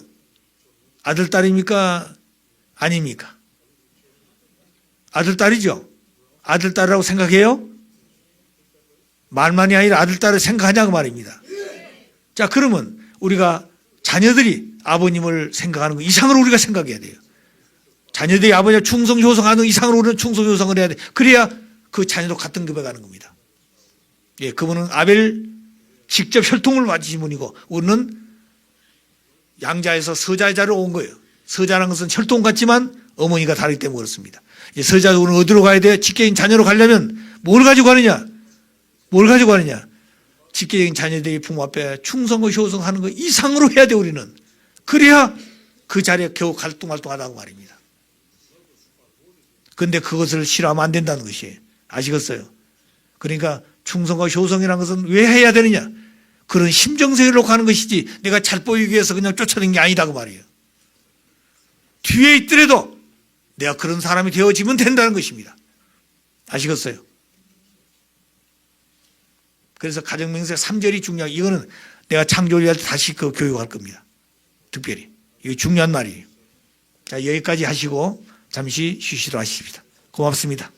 아들, 딸입니까? 아닙니까? 아들, 딸이죠. 아들, 딸이라고 생각해요? 말만이 아니라 아들, 딸을 생각하냐고 말입니다. 자, 그러면 우리가 자녀들이 아버님을 생각하는 것 이상으로 우리가 생각해야 돼요. 자녀들이 아버지가 충성 효성하는 이상으로 우리는 충성 효성을 해야 돼. 그래야 그 자녀도 같은 급에 가는 겁니다. 예, 그분은 아벨 직접 혈통을 맞으신 분이고 우리는 양자에서 서자의 자리로 온 거예요. 서자라는 것은 혈통 같지만 어머니가 다르기 때문에 그렇습니다. 서자도 우리는 어디로 가야 돼요? 직계인 자녀로 가려면 뭘 가지고 가느냐? 뭘 가지고 가느냐? 직계적인 자녀들이 부모 앞에 충성과 효성하는 것 이상으로 해야 돼 우리는. 그래야 그 자리에 겨우 갈뚱갈뚱하다고 말입니다. 그런데 그것을 싫어하면 안 된다는 것이에요. 아시겠어요? 그러니까 충성과 효성이라는 것은 왜 해야 되느냐? 그런 심정세를 놓고 하는 것이지 내가 잘 보이기 위해서 그냥 쫓아낸 게 아니다고 말이에요. 뒤에 있더라도 내가 그런 사람이 되어지면 된다는 것입니다. 아시겠어요? 그래서 가정명세 3절이 중요하고 이거는 내가 창조일 때 다시 그 교육할 겁니다. 특별히. 이거 중요한 말이에요. 자, 여기까지 하시고 잠시 쉬시도록 하십시다. 고맙습니다.